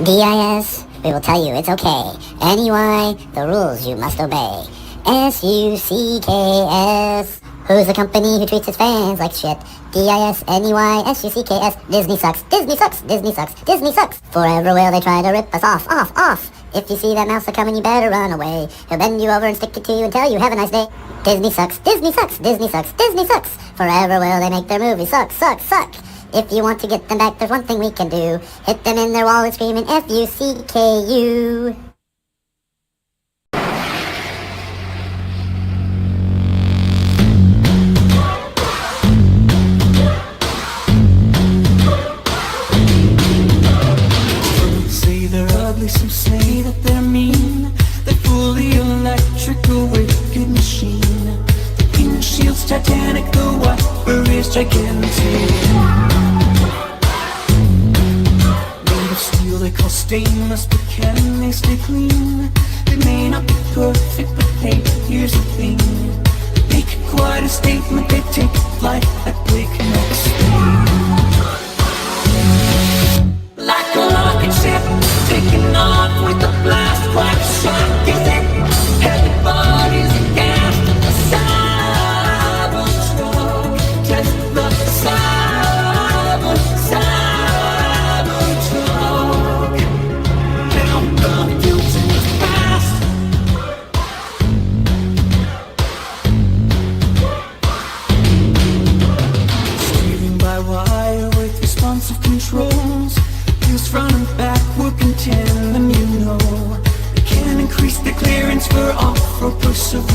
DIS, we will tell you it's okay. NEY, the rules you must obey. SUCKS, who's the company who treats its fans like shit? DIS, NEY, SUCKS, Disney sucks, Disney sucks, Disney sucks, Disney sucks. Forever will they try to rip us off, off, off. If you see that mouse coming, you better run away. He'll bend you over and stick it to you and tell you have a nice day. Disney sucks, Disney sucks, Disney sucks, Disney sucks. Forever will they make their movies suck, suck, suck. If you want to get them back, there's one thing we can do. Hit them in their wallet screaming FUCKU. Say they're ugly, some say that they're mean. They're fully electrical, wicked machine. The windshield's Titanic, the wiper is gigantic. Steel they call stainless, but can they stay clean? They may not be perfect, but hey, here's the thing. They make quite a statement, they take flight at breakneck speed. Like a rocket ship, taking off with a blast, quite a shock, is it? Everybody's aghast at the Cybertruck. Test the Cybertruck. Controls, wheels front and back will contend them, you know. They can increase the clearance for off-road perseverance.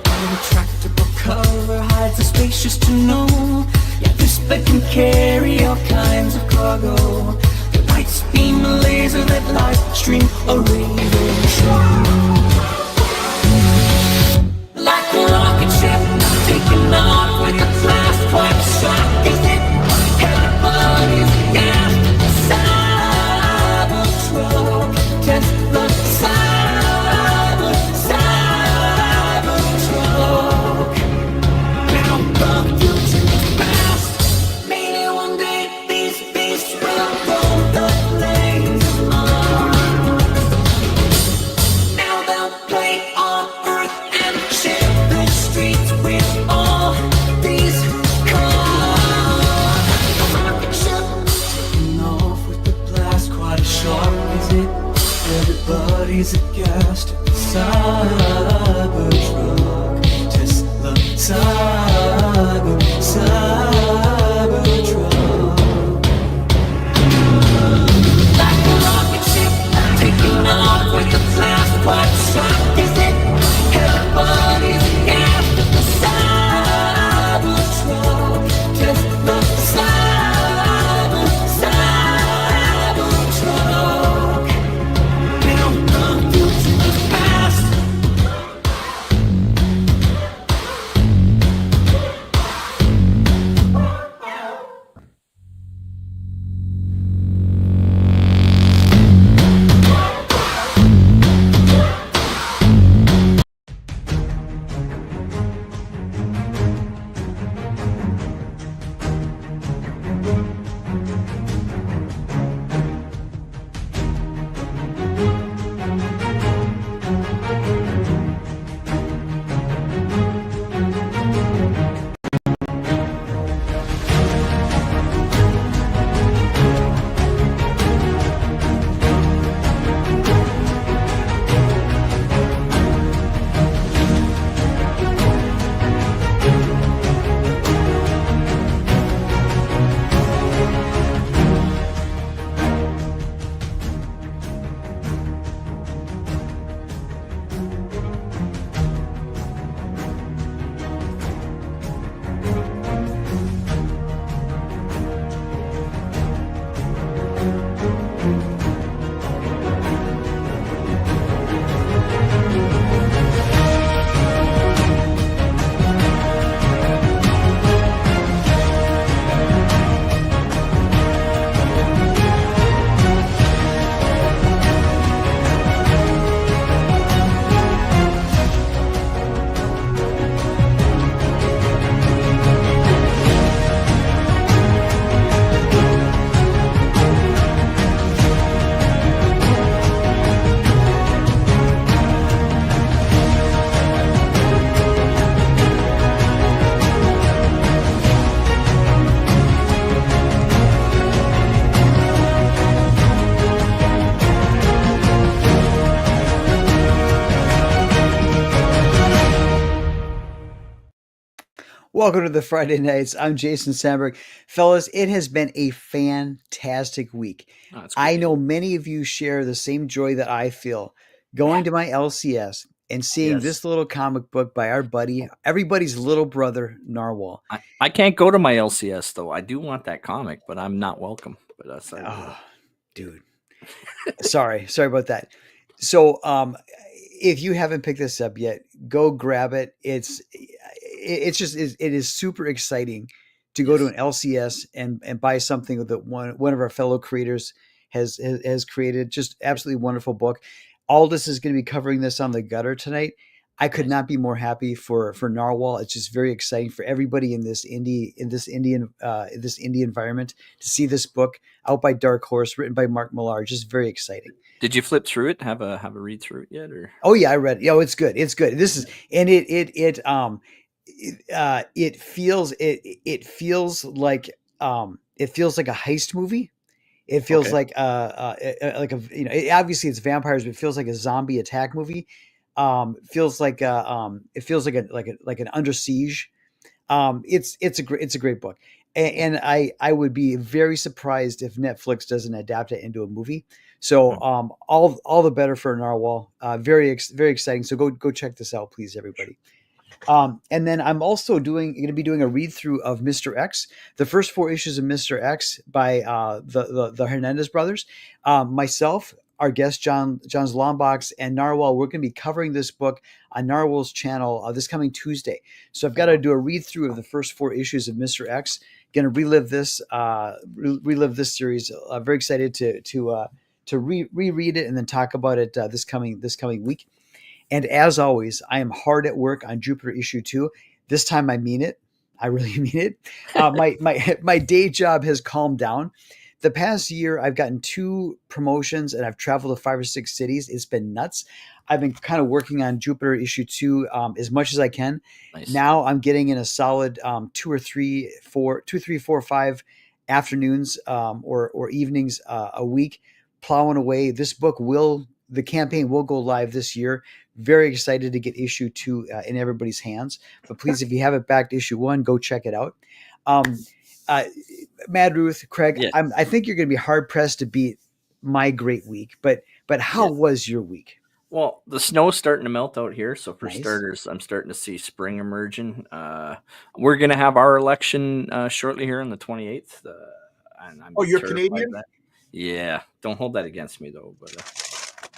The retractable cover hides the spacious to know. Yeah, this bed can carry all kinds of cargo. The lights beam a laser that light stream a raven show. Like a rocket ship, taking off with a blast, quite a shock, is it? Everybody's aghast at the Cybertruck. Test the Cybertruck. Now the future is past. Maybe one day these beasts will roam the plains of Mars. Now they'll play on Earth and share the streets with all these cars. Rocket ship taking off with the blast, quite a shock, is it? Everybody's aghast at the Cybertruck. Test the Cybertruck. Like a rocket ship taking off with the blast, quite a shock, is it? Everybody's aghast at the Cybertruck. Test the Cybertruck. Now the future is past. Welcome to the Friday Nights. I'm Jason Sandberg. Fellas, it has been a fantastic week. Oh, that's good I to know hear. many of you share the same joy that I feel going to my LCS and seeing Yes. this little comic book by our buddy, everybody's little brother, Narwhal. I can't go to my LCS though. I do want that comic, but I'm not welcome. But that's Oh, dude. Sorry about that. So, if you haven't picked this up yet, go grab it. It is super exciting to go to Yes. an LCS and buy something that one of our fellow creators has created. Just absolutely wonderful book. Aldous is going to be covering this on the gutter tonight. I could Nice. not be more happy for Narwhal. It's just very exciting for everybody in this indie environment to see this book out by Dark Horse, written by Mark Millar. Just very exciting. Did you flip through it? Have a read through it yet? Or Oh yeah, I read it. Oh, it's good. It's good. This is and it feels like a heist movie. It feels Okay. like obviously it's vampires, but it feels like a zombie attack movie. It feels like an Under Siege. It's a great book, and I would be very surprised if Netflix doesn't adapt it into a movie. So all the better for Narwhal. Very exciting. So go check this out, please, everybody. And then I'm also going to be doing a read through of Mr. X, the first 4 issues of Mr. X by the Hernandez brothers. Myself, our guest John's Longbox, and Narwhal. We're going to be covering this book on Narwhal's channel this coming Tuesday. So I've got to do a read through of the first 4 issues of Mr. X. Going to relive this series. Very excited to reread it and then talk about it this coming week. And as always, I am hard at work on Jupiter issue 2. This time I mean it. I really mean it. My day job has calmed down. The past year, I've gotten 2 promotions and I've traveled to 5 or 6 cities. It's been nuts. I've been kind of working on Jupiter issue 2 as much as I can. Nice. Now I'm getting in a solid 2, 3, 4, 5 afternoons or evenings a week, plowing away. The campaign will go live this year. Very excited to get issue 2 in everybody's hands. But please, if you haven't backed issue 1, go check it out. Mad Ruth, Craig, Yeah. I think you're going to be hard pressed to beat my great week. But how was your week? Well, the snow's starting to melt out here, so for Nice. starters, I'm starting to see spring emerging. We're gonna have our election shortly here on the 28th. And I'm you're terrified Canadian? of that. Yeah, don't hold that against me though. But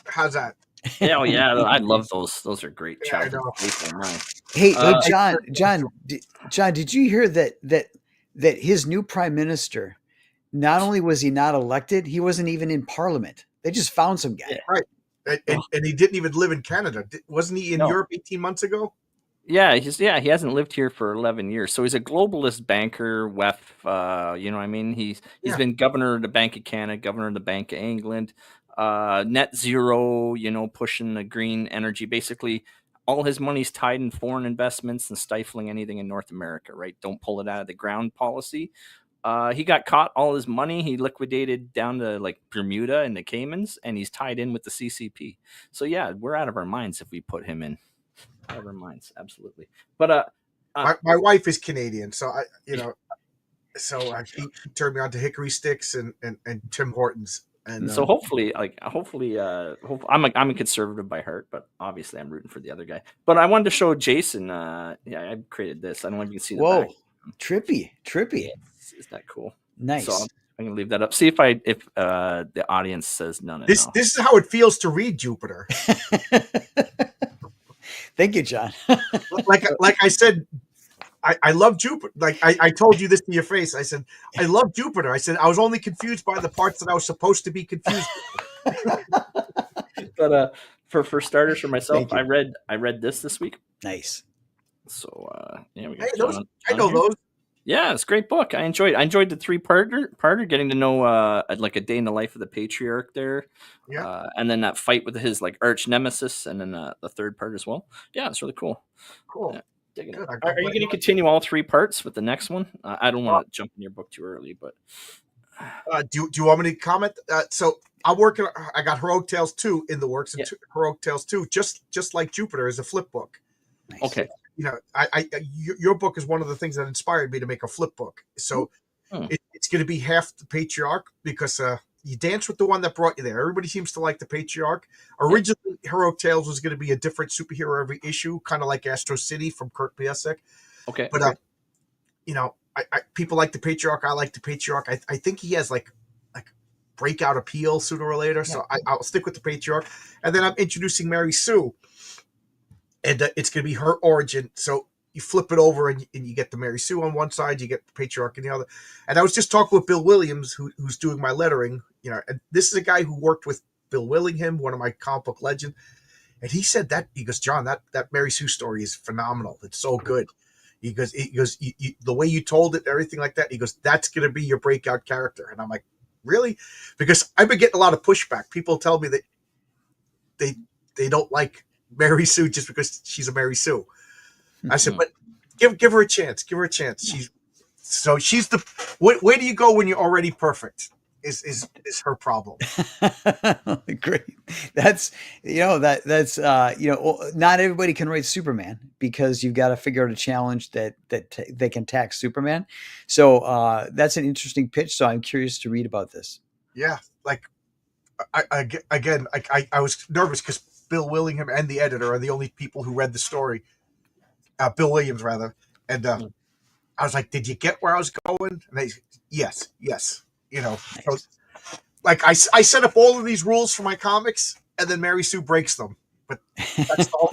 How's that? yeah, I love those. Those are great Yeah, I childhood know. days of mine. Hey, Uh, John, did you hear that his new prime minister, not only was he not elected, he wasn't even in parliament. They just found some guy. Yeah. And he didn't even live in Canada. Wasn't he in No. Europe 18 months ago? Yeah, he hasn't lived here for 11 years. So he's a globalist banker, WEF, you know what I mean? He's Yeah. been governor of the Bank of Canada, governor of the Bank of England, net zero, pushing the green energy. Basically, all his money's tied in foreign investments and stifling anything in North America, right? Don't pull it out of the ground policy. He got caught, all his money he liquidated down to like Bermuda and the Caymans, and he's tied in with the CCP. So yeah, we're out of our minds if we put him in. Out of our minds, absolutely. But My wife is Canadian, so she turned me on to Hickory Sticks and Tim Hortons. And so hopefully I'm a conservative by heart, but obviously I'm rooting for the other guy. But I wanted to show Jason. I created this. I don't know if you can see the Whoa, back. trippy. Is that cool? Nice. So I'm gonna leave that up. See if the audience says none. this is how it feels to read Jupiter. Thank you, John. like I said, I love Jupiter. Like I told you this to your face. I said I love Jupiter. I said I was only confused by the parts that I was supposed to be confused. But for starters, for myself, Thank I read this week. Nice. So we Hey, got those, John I know here. those. Yeah, it's a great book. I enjoyed the 3-parter, getting to know like a day in the life of the patriarch there. Yeah. And then that fight with his like arch nemesis, and then the 3rd part as well. Yeah, it's really cool. Cool. Yeah, digging Good. it. Are you going to continue all 3 parts with the next one? I don't want to jump in your book too early, but Do you want me to comment? So I'm working. I got Heroic Tales 2 in the works, and Yeah. Heroic Tales 2, just like Jupiter, is a flip book. Nice. okay. you know, your book is one of the things that inspired me to make a flip book. So it's going to be half the patriarch because you dance with the one that brought you there. Everybody seems to like the patriarch. Originally, Heroic Tales was going to be a different superhero every issue, kind of like Astro City from Kurt Busiek. Okay. But you know, people like the patriarch. I like the patriarch. I think he has like breakout appeal sooner or later. So I'll stick with the patriarch. And then I'm introducing Mary Sue, and it's going to be her origin. So you flip it over and you get the Mary Sue on one side, you get the patriarch on the other. And I was just talking with Bill Williams, who's doing my lettering. You know, and this is a guy who worked with Bill Willingham, one of my comic book legends. And he said that, he goes, John, that Mary Sue story is phenomenal. It's so good. He goes, the way you told it, everything like that. He goes, that's going to be your breakout character. And I'm like, really? Because I've been getting a lot of pushback. People tell me that they don't like Mary Sue just because she's a Mary Sue. I said, but give her a chance. Give her a chance. She's the where do you go when you're already perfect? Is her problem. Great. That's not everybody can write Superman because you've got to figure out a challenge that they can tax Superman. So that's an interesting pitch. So I'm curious to read about this. Yeah, like I was nervous because Bill Willingham and the editor are the only people who read the story. Bill Williams rather, and I was like, "Did you get where I was going?" And they, yes. You know, so, like I set up all of these rules for my comics, and then Mary Sue breaks them. But that's the whole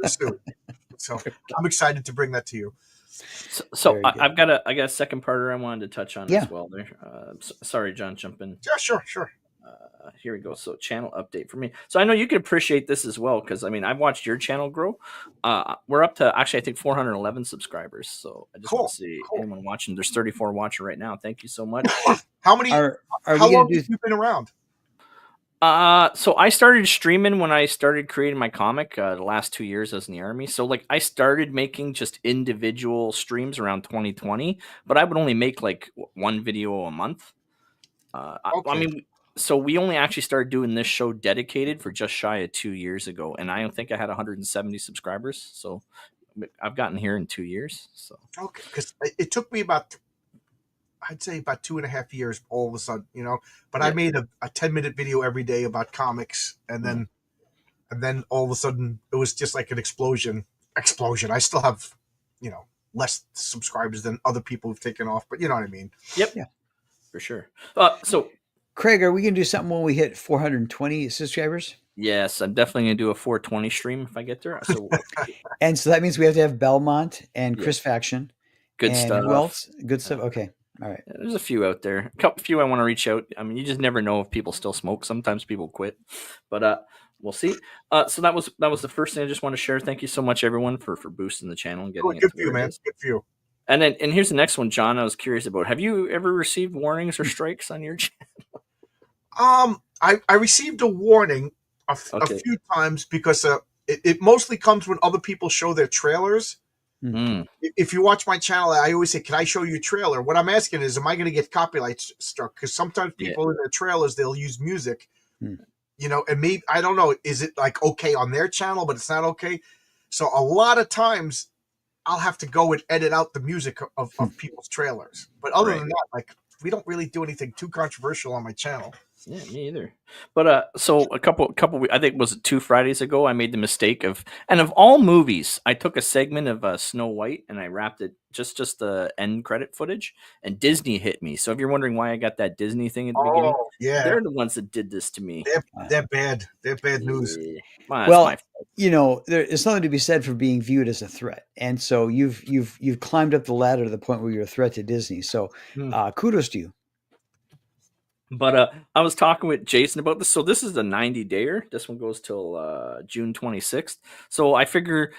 Sue. So I'm excited to bring that to you. So I got a second parter I wanted to touch on as well. There, sorry, John, jump in. Yeah, sure. Here we go. So channel update for me. So I know you can appreciate this as well because I mean I've watched your channel grow. We're up to actually I think 411 subscribers. So I just want to see anyone watching. There's 34 watching right now. Thank you so much. How many? How long have you been around? So I started streaming when I started creating my comic the last 2 years as in the army. So like I started making just individual streams around 2020, but I would only make like one video a month. I mean. So we only actually started doing this show dedicated for just shy of 2 years ago, and I don't think I had 170 subscribers. So I've gotten here in 2 years. So okay, because it took me about 2.5 years all of a sudden, you know. But I made a 10-minute video every day about comics, and then all of a sudden it was just like an explosion. I still have, you know, less subscribers than other people who've taken off, but you know what I mean. Yep. Yeah. For sure. So. Craig, are we going to do something when we hit 420 subscribers? Yes, I'm definitely going to do a 420 stream if I get there. So, and so that means we have to have Belmont and Chris Faction. Good stuff. Who else? Good stuff. Okay. All right. There's a few out there. A few I want to reach out. I mean, you just never know if people still smoke. Sometimes people quit, but we'll see. So that was the first thing I just want to share. Thank you so much, everyone, for boosting the channel and getting it. Good for you, man. Good for you. And here's the next one, John. I was curious about. Have you ever received warnings or strikes on your channel? I received a warning a few times because it mostly comes when other people show their trailers. Mm-hmm. If you watch my channel, I always say, "Can I show you a trailer?" What I'm asking is, am I going to get copyright struck? Because sometimes people in their trailers they'll use music, you know, and maybe I don't know. Is it like okay on their channel, but it's not okay? So a lot of times I'll have to go and edit out the music of people's trailers. But other than that, like we don't really do anything too controversial on my channel. Yeah, me either. But so a couple, I think was it 2 Fridays ago, I made the mistake of all movies, I took a segment of Snow White and I wrapped it just the end credit footage, and Disney hit me. So if you're wondering why I got that Disney thing at the beginning, they're the ones that did this to me. They're bad. They're bad news. Well, you know, there is something to be said for being viewed as a threat, and so you've climbed up the ladder to the point where you're a threat to Disney. So kudos to you. But I was talking with Jason about this. So this is the 90-dayer. This one goes till June 26th. So I figure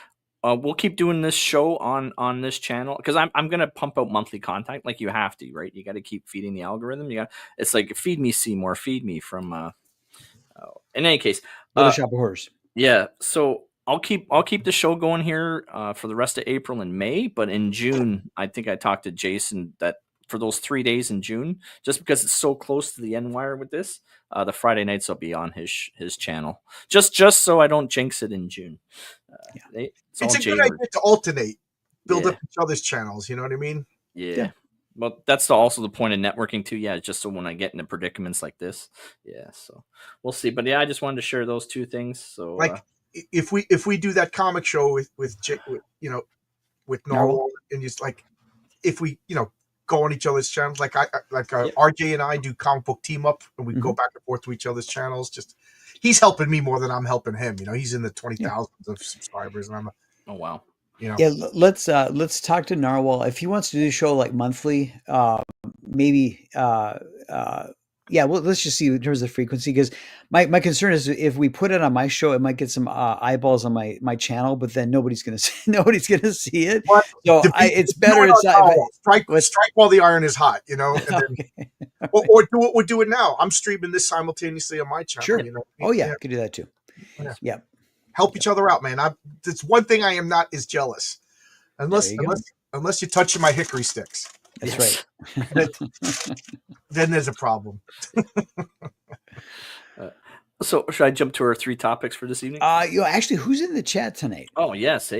we'll keep doing this show on this channel because I'm gonna pump out monthly content like you have to, right? You got to keep feeding the algorithm. It's like feed me Seymour, feed me from. In any case, Little Shop of Horrors. Yeah. So I'll keep the show going here for the rest of April and May. But in June, I think I talked to Jason that. For those 3 days in June, just because it's so close to the end wire with this, the Friday nights will be on his channel. Just so I don't jinx it in June. It's a good idea to alternate, build up each other's channels. You know what I mean? Yeah. Well, that's also the point of networking too. Yeah, just so when I get into predicaments like this, so we'll see. But I just wanted to share those two things. So like if we do that comic show with Narwhal, and just like if we go on each other's channels, like RJ and I do comic book team up, and we go back and forth to each other's channels. Just he's helping me more than I'm helping him. He's in the 20,000s of subscribers, and I'm oh wow. Let's talk to Narwhal if he wants to do the show like monthly. Maybe well, let's just see in terms of frequency, because my concern is if we put it on my show, it might get some eyeballs on my channel, but then nobody's gonna see it. What? So it's better. Strike while the iron is hot, and then, or do it now. I'm streaming this simultaneously on my channel. Sure. I could do that too. Yeah. Help each other out, man. That's one thing I am not is jealous, unless you're touching my hickory sticks. That's right. Then there's a problem. So should I jump to our 3 topics for this evening? Actually, who's in the chat tonight? Oh yes,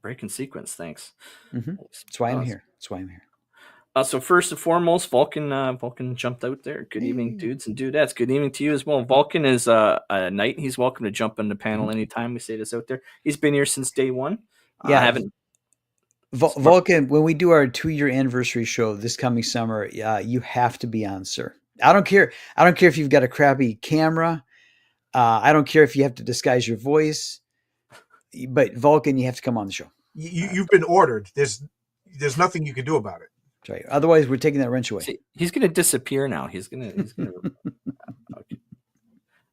breaking sequence. Thanks. That's why I'm here. So first and foremost, Vulcan jumped out there. Good evening, dudes and dudettes. Good evening to you as well. Vulcan is a knight. He's welcome to jump on the panel anytime we say this out there. He's been here since day one. I haven't. Vulcan, when we do our 2-year anniversary show this coming summer, you have to be on, sir. I don't care if you've got a crappy camera. I don't care if you have to disguise your voice. But Vulcan, you have to come on the show. You've been ordered. There's nothing you can do about it. That's right. Otherwise, we're taking that wrench away. See, he's going to disappear now. He's going to. Okay.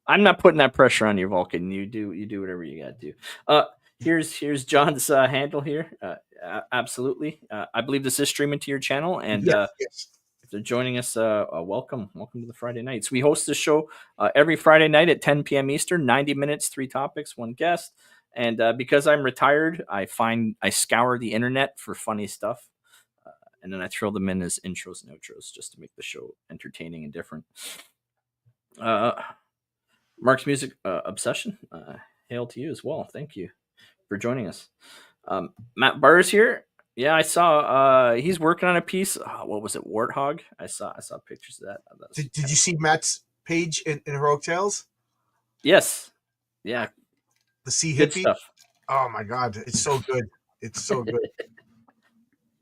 I'm not putting that pressure on you, Vulcan. You do whatever you got to do. Here's John's handle here. Absolutely. I believe this is streaming to your channel, and yes. if they're joining us, welcome to the Friday nights. We host this show every Friday night at 10 p.m. Eastern, 90 minutes, 3 topics, 1 guest. And because I'm retired, I scour the internet for funny stuff, and then I throw them in as intros and outros just to make the show entertaining and different. Mark's Music Obsession, hail to you as well. Thank you for joining us. Matt Barr's here. Yeah, I saw he's working on a piece. What was it, Warthog? I saw pictures of that. Did you see Matt's page in Heroic Tales? Yes. Yeah. The Sea Good Hippie stuff. Oh my God, it's so good. It's so good.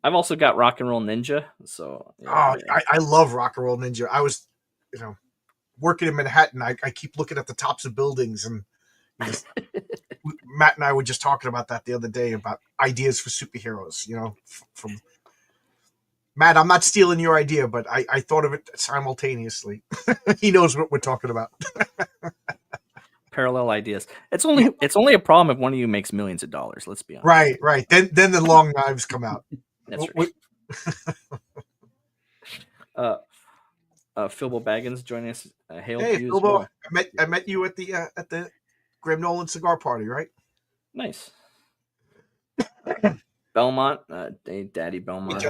I've also got Rock and Roll Ninja. So I love Rock and Roll Ninja. I was, working in Manhattan. I keep looking at the tops of buildings, and Matt and I were just talking about that the other day about ideas for superheroes. From Matt, I'm not stealing your idea, but I thought of it simultaneously. He knows what we're talking about. Parallel ideas. It's only a problem if one of you makes millions of dollars. Let's be honest. Right. Then the long knives come out. That's right. Philbo Baggins joining us. Hail to you Philbo, as well. I met you at the Graham Nolan cigar party, right? Nice. Belmont, Daddy Belmont.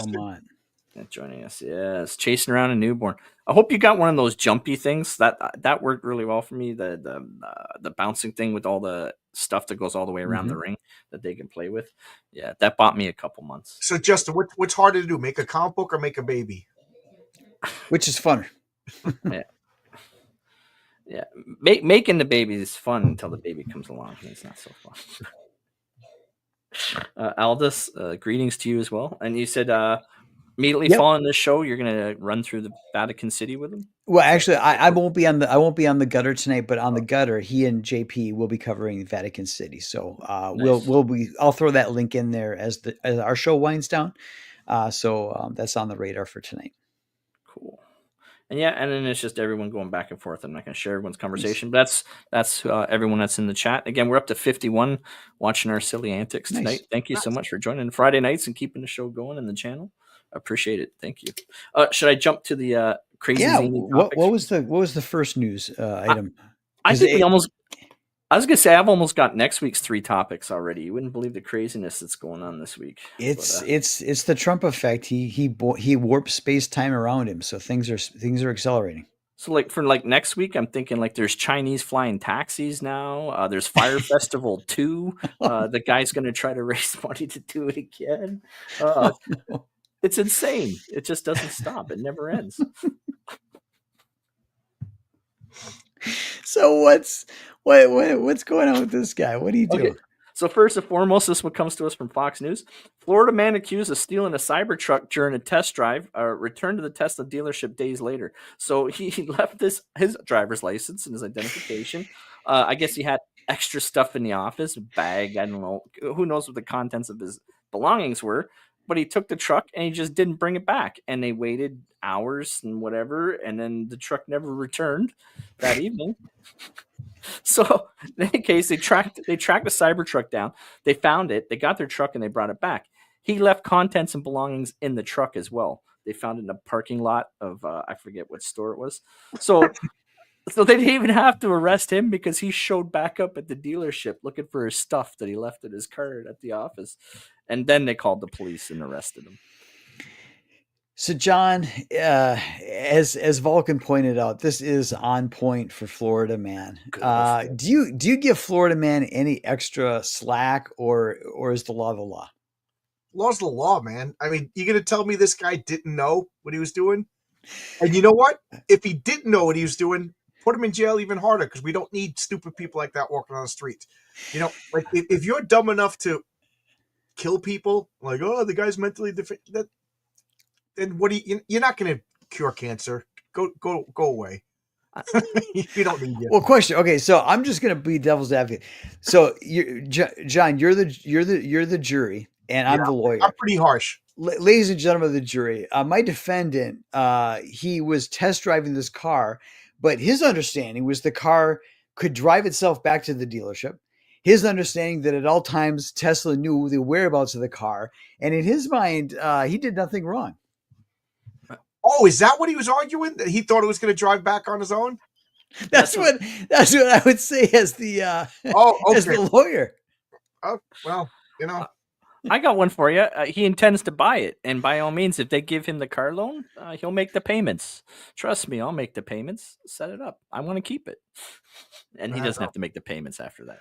Joining us. Yes, chasing around a newborn. I hope you got one of those jumpy things. That worked really well for me. The bouncing thing with all the stuff that goes all the way around the ring that they can play with. Yeah, that bought me a couple months. So Justin, what's harder to do? Make a comic book or make a baby? Which is funner? Yeah. Making the baby is fun until the baby comes along. It's not so fun. Aldous, greetings to you as well. And you said immediately following this show, you're gonna run through the Vatican City with him. Well, actually, I won't be on the gutter tonight, but on the gutter, he and JP will be covering Vatican City. So Nice. I'll throw that link in there as our show winds down. So that's on the radar for tonight. Cool. And then it's just everyone going back and forth. I'm not going to share everyone's conversation, but that's everyone that's in the chat. Again, we're up to 51 watching our silly antics tonight. Nice. Thank you so much for joining Friday nights and keeping the show going in the channel. Appreciate it. Thank you. Should I jump to the crazy zany topics? What was the first news item? I think I was gonna say I've almost got next week's 3 topics already. You wouldn't believe the craziness that's going on this week. It's the Trump effect. He warps space time around him, so things are accelerating. So like for like next week, I'm thinking like there's Chinese flying taxis now. There's Fire Festival 2. The guy's gonna try to raise money to do it again. Uh, it's insane. It just doesn't stop. It never ends. So what's going on with this guy? What do you do? Okay. So first and foremost, this one comes to us from Fox News. Florida man accused of stealing a Cybertruck during a test drive returned to the Tesla dealership days later. So he left his driver's license and his identification. I guess he had extra stuff in the office, bag. I don't know. Who knows what the contents of his belongings were. But he took the truck and he just didn't bring it back. And they waited hours and whatever. And then the truck never returned that evening. So in any case, they tracked the Cybertruck down. They found it. They got their truck and they brought it back. He left contents and belongings in the truck as well. They found it in a parking lot of I forget what store it was. So they didn't even have to arrest him because he showed back up at the dealership looking for his stuff that he left in his car at the office. And then they called the police and arrested him. So, John, as Vulcan pointed out, this is on point for Florida man. Do you give Florida man any extra slack, or is the law the law? Law's the law, man. I mean, you gonna tell me this guy didn't know what he was doing? And you know what? If he didn't know what he was doing, put him in jail even harder, because we don't need stupid people like that walking on the streets. You know, like if you're dumb enough to kill people, like, oh, the guy's mentally defective, then what do you're not going to cure cancer. Go away. We don't need you. Well, question. Okay, so I'm just going to be devil's advocate. So, John, you're the jury, and I'm the lawyer. I'm pretty harsh. Ladies and gentlemen of the jury, my defendant, he was test driving this car, but his understanding was the car could drive itself back to the dealership. His understanding that at all times Tesla knew the whereabouts of the car, and in his mind, he did nothing wrong. Oh, is that what he was arguing? That he thought it was going to drive back on his own? That's what I would say as the as the lawyer. Oh, well, you know. I got one for you. He intends to buy it, and by all means, if they give him the car loan, he'll make the payments. Trust me, I'll make the payments. Set it up. I want to keep it, and he doesn't have to make the payments after that.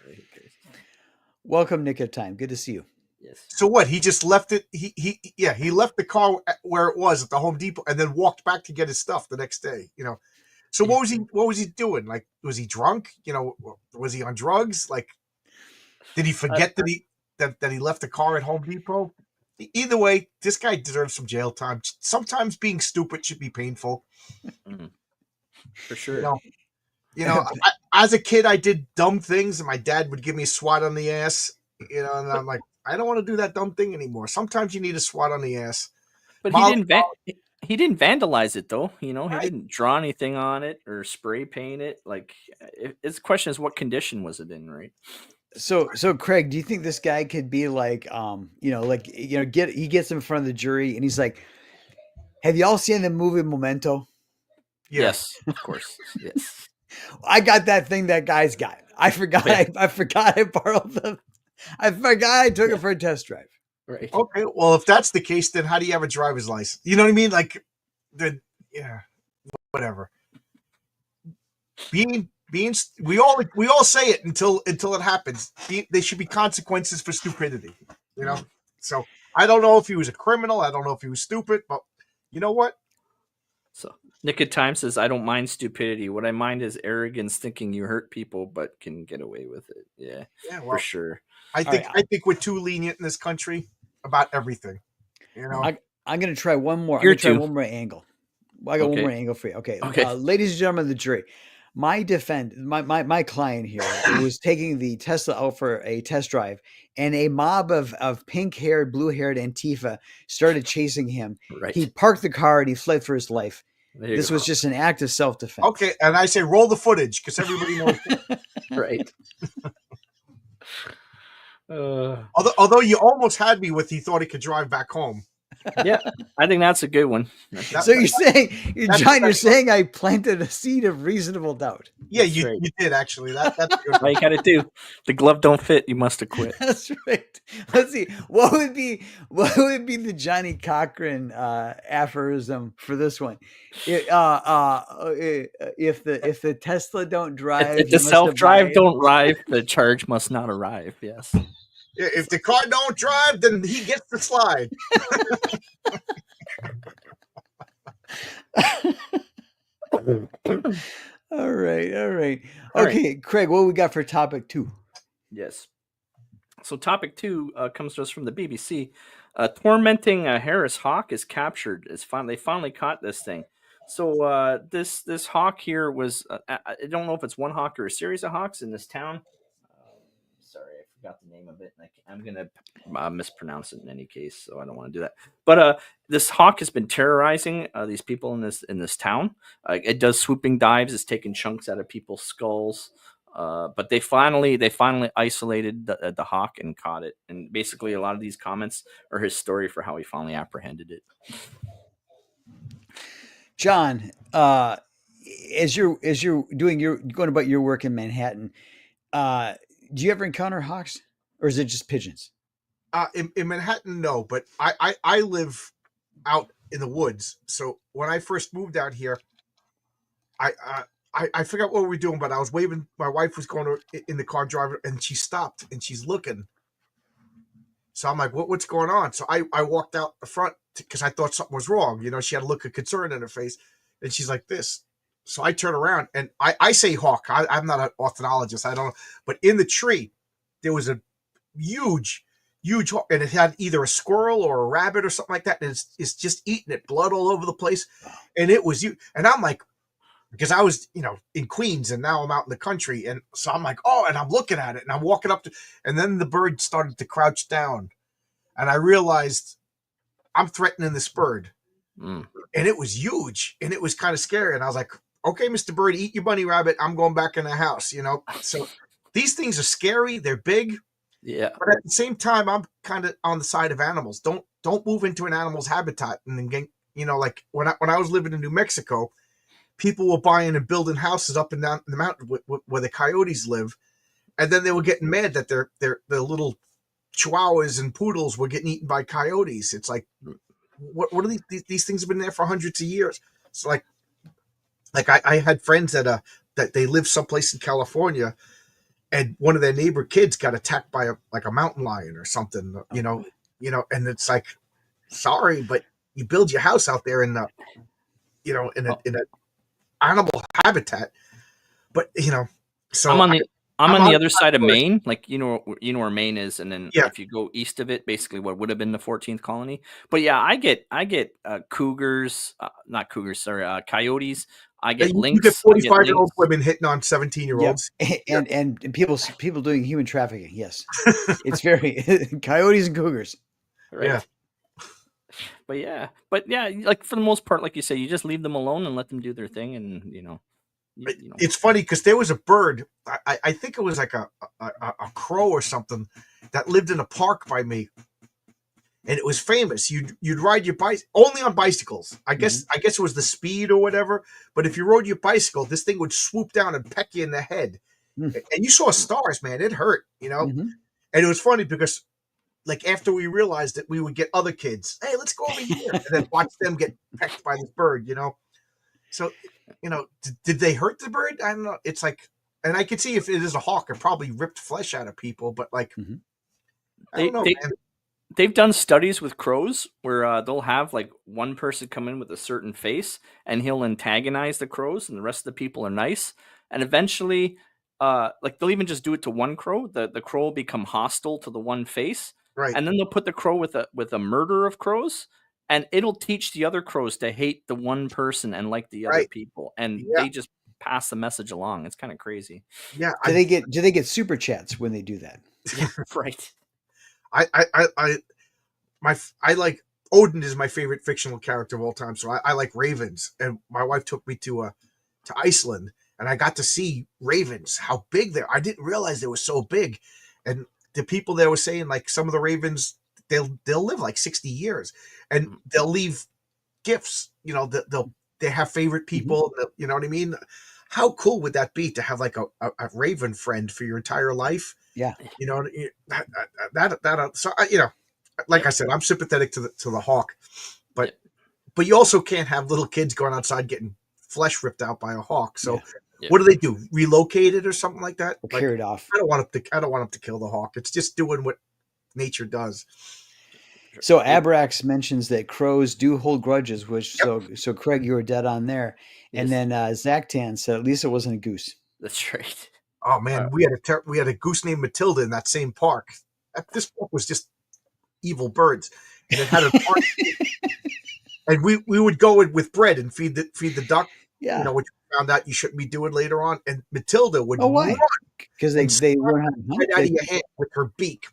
Welcome, Nick of Time. Good to see you. Yes. So what? He just left it. He left the car where it was at the Home Depot, and then walked back to get his stuff the next day. You know. So what was he doing? Like, was he drunk? You know, was he on drugs? Like, did he forget that he left the car at Home Depot? Either way, this guy deserves some jail time. Sometimes being stupid should be painful. For sure. You know, as a kid, I did dumb things, and my dad would give me a swat on the ass. You know, and I'm like, I don't want to do that dumb thing anymore. Sometimes you need a swat on the ass. But he didn't vandalize it, though. You know, he didn't draw anything on it or spray paint it. Like, the question is, what condition was it in, right? So Craig, do you think this guy could be like, he gets in front of the jury and he's like, have y'all seen the movie Memento? Yes, of course. Yes. I got that thing that guy's got. I forgot. I forgot I borrowed them. I forgot I took it for a test drive. Right. Okay. Well, if that's the case, then how do you have a driver's license? You know what I mean? Like, whatever. We all say it until it happens. There should be consequences for stupidity. You know. So I don't know if he was a criminal. I don't know if he was stupid, but you know what? So Nick of Time says, I don't mind stupidity. What I mind is arrogance, thinking you hurt people but can get away with it. Yeah, well, for sure. I think we're too lenient in this country about everything. You know, I'm going to try one more. I'm going to try one more angle. I got one more angle for you. Okay. Ladies and gentlemen of the jury, my client here was taking the Tesla out for a test drive, and a mob of pink-haired, blue-haired Antifa started chasing him. Right. He parked the car and he fled for his life. This was just an act of self-defense. Okay, and I say roll the footage because everybody knows. Right. Although you almost had me with he thought he could drive back home. Yeah, I think that's a good one. So you're saying, that's- John, you're that's- saying I planted a seed of reasonable doubt. Yeah, That's you, right. you did actually. That's a good All one. you got to do. The glove don't fit. You must have quit. That's right. Let's see. What would be the Johnny Cochran aphorism for this one? If the Tesla don't drive, If you the must self-drive abide. don't arrive, the charge must not arrive. Yes. Yeah, if the car don't drive, then he gets the slide. All right, all right. All right. Okay, Craig, what we got for topic 2? Yes. So topic 2 comes to us from the BBC. Tormenting Harris hawk is captured. They finally caught this thing. So this hawk here was I don't know if it's one hawk or a series of hawks in this town. Sorry, I forgot the name of it. I'm gonna mispronounce it in any case, so I don't want to do that. But this hawk has been terrorizing these people in this town. It does swooping dives. It's taking chunks out of people's skulls. But they finally isolated the hawk and caught it. And basically, a lot of these comments are his story for how he finally apprehended it. John, as you're going about your work in Manhattan, do you ever encounter hawks, or is it just pigeons? In Manhattan, no, but I live out in the woods. So when I first moved out here, I forgot what we were doing, but I was waving. My wife was going in the car driving, and she stopped and she's looking. So I'm like, what's going on? So I walked out the front because I thought something was wrong. You know, she had a look of concern in her face, and she's like this. So I turn around and I say hawk. I'm not an ornithologist. I don't know. But in the tree, there was a huge hawk, and it had either a squirrel or a rabbit or something like that. And it's just eating it, blood all over the place. And it was you. And I'm like, because I was, in Queens, and now I'm out in the country. And so I'm like, oh, and I'm looking at it, and I'm walking up to, and then the bird started to crouch down. And I realized I'm threatening this bird. Mm. And it was huge, and it was kind of scary. And I was like, okay, Mr. Bird, eat your bunny rabbit. I'm going back in the house, So these things are scary. They're big. Yeah. But at the same time, I'm kind of on the side of animals. Don't move into an animal's habitat. And then get, like when I was living in New Mexico, people were buying and building houses up and down the mountain where the coyotes live, and then they were getting mad that their little chihuahuas and poodles were getting eaten by coyotes. It's like, what are these things have been there for hundreds of years? So like I had friends that they live someplace in California, and one of their neighbor kids got attacked by a mountain lion or something, and it's like, sorry, but you build your house out there in a animal habitat, but so I'm on the on other the side of first. Maine, like where Maine is, and then Yeah. if you go east of it, basically what would have been the 14th colony. But yeah, I get cougars, not cougars, sorry, coyotes. I get You lynx. get I get 45-year-old lynx. women hitting on 17-year-olds. And people doing human trafficking. Yes, it's very coyotes and cougars. Right? Yeah. But yeah, like for the most part, like you say, you just leave them alone and let them do their thing, and It's funny because there was a bird. I think it was like a crow or something that lived in a park by me, and it was famous. You'd ride your bike only on bicycles. I guess it was the speed or whatever. But if you rode your bicycle, this thing would swoop down and peck you in the head, and you saw stars, man. It hurt, Mhm. And it was funny because, like, after we realized that, we would get other kids, hey, let's go over here, and then watch them get pecked by this bird, So, did they hurt the bird? I don't know. It's like, and I could see if it is a hawk, it probably ripped flesh out of people, but like, I don't know, man. They've done studies with crows where they'll have like one person come in with a certain face, and he'll antagonize the crows, and the rest of the people are nice, and eventually, like they'll even just do it to one crow. The crow will become hostile to the one face, Right. and then they'll put the crow with a murder of crows, and it'll teach the other crows to hate the one person and like the other Right. people, and Yeah. they just pass the message along. It's kind of crazy. Yeah. Do they get super chats when they do that? Right. I like Odin is my favorite fictional character of all time. So I like ravens, and my wife took me to Iceland, and I got to see ravens, how big they are. I didn't realize they were so big. And the people there were saying, like, some of the ravens, they'll live like 60 years, and they'll leave gifts. You know, they have favorite people. You know what I mean? How cool would that be to have like a raven friend for your entire life? Yeah. You know, so you know, like I said, I'm sympathetic to the hawk, but but you also can't have little kids going outside getting flesh ripped out by a hawk. So Yeah. what do they do? Relocate it or something like that? Or Like, carried off. I don't want them to kill the hawk. It's just doing what nature does. So Abrax mentions that crows do hold grudges, which so Craig, you were dead on there. And Yes. then Zactan said at least it wasn't a goose. That's right. Oh man, we had a goose named Matilda in that same park. This park was just evil birds, and it had a park. And we would go in with bread and feed the duck. Yeah. You know, which we found out you shouldn't be doing later on. And Matilda would Oh, why? run Because and they slap learn how to hunt. right out of your hand with her beak.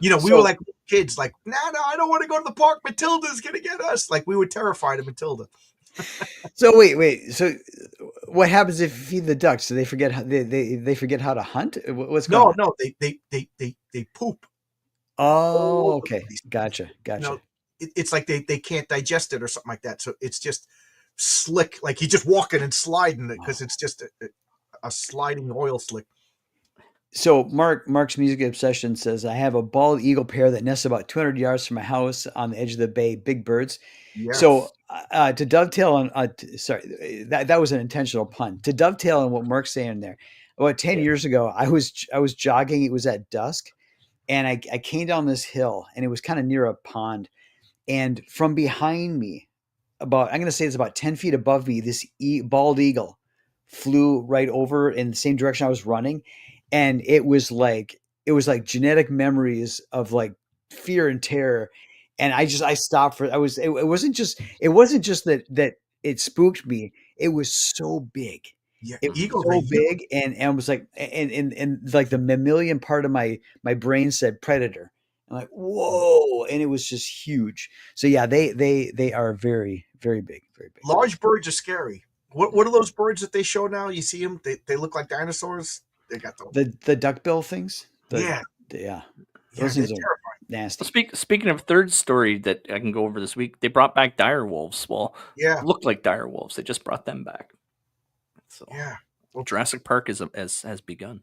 You know, we were like kids, like, no, I don't want to go to the park. Matilda's gonna get us. Like, we were terrified of Matilda. So wait. So what happens if you feed the ducks? Do they forget how they forget how to hunt? What's going on? No, they poop. Oh, okay. Gotcha. You know, it's like they can't digest it or something like that. So it's just slick, like he's just walking and sliding it because it's just a sliding oil slick. So Mark's Music Obsession says, I have a bald eagle pair that nests about 200 yards from my house on the edge of the bay, big birds. Yes. So to dovetail on, sorry, that was an intentional pun. To dovetail on what Mark's saying there, about 10 years ago, I was jogging. It was at dusk, and I came down this hill, and it was kind of near a pond. And from behind me, I'm going to say it's about 10 feet above me, this bald eagle flew right over in the same direction I was running. And it was like genetic memories of like fear and terror. And I stopped it wasn't just that it spooked me. It was so big. Yeah, It was eagles so are big, and I was like, and like the mammalian part of my brain said predator. I'm like, whoa, and it was just huge. So yeah, they are very, very big, very big. large birds are scary. What are those birds that they show now? You see them? They look like dinosaurs. They got the duckbill things. Yeah. Those things are terrifying. nasty. Well, speaking of third story that I can go over this week, they brought back dire wolves. Well, Yeah. looked like dire wolves. They just brought them back. So Yeah. well, Jurassic Park has begun.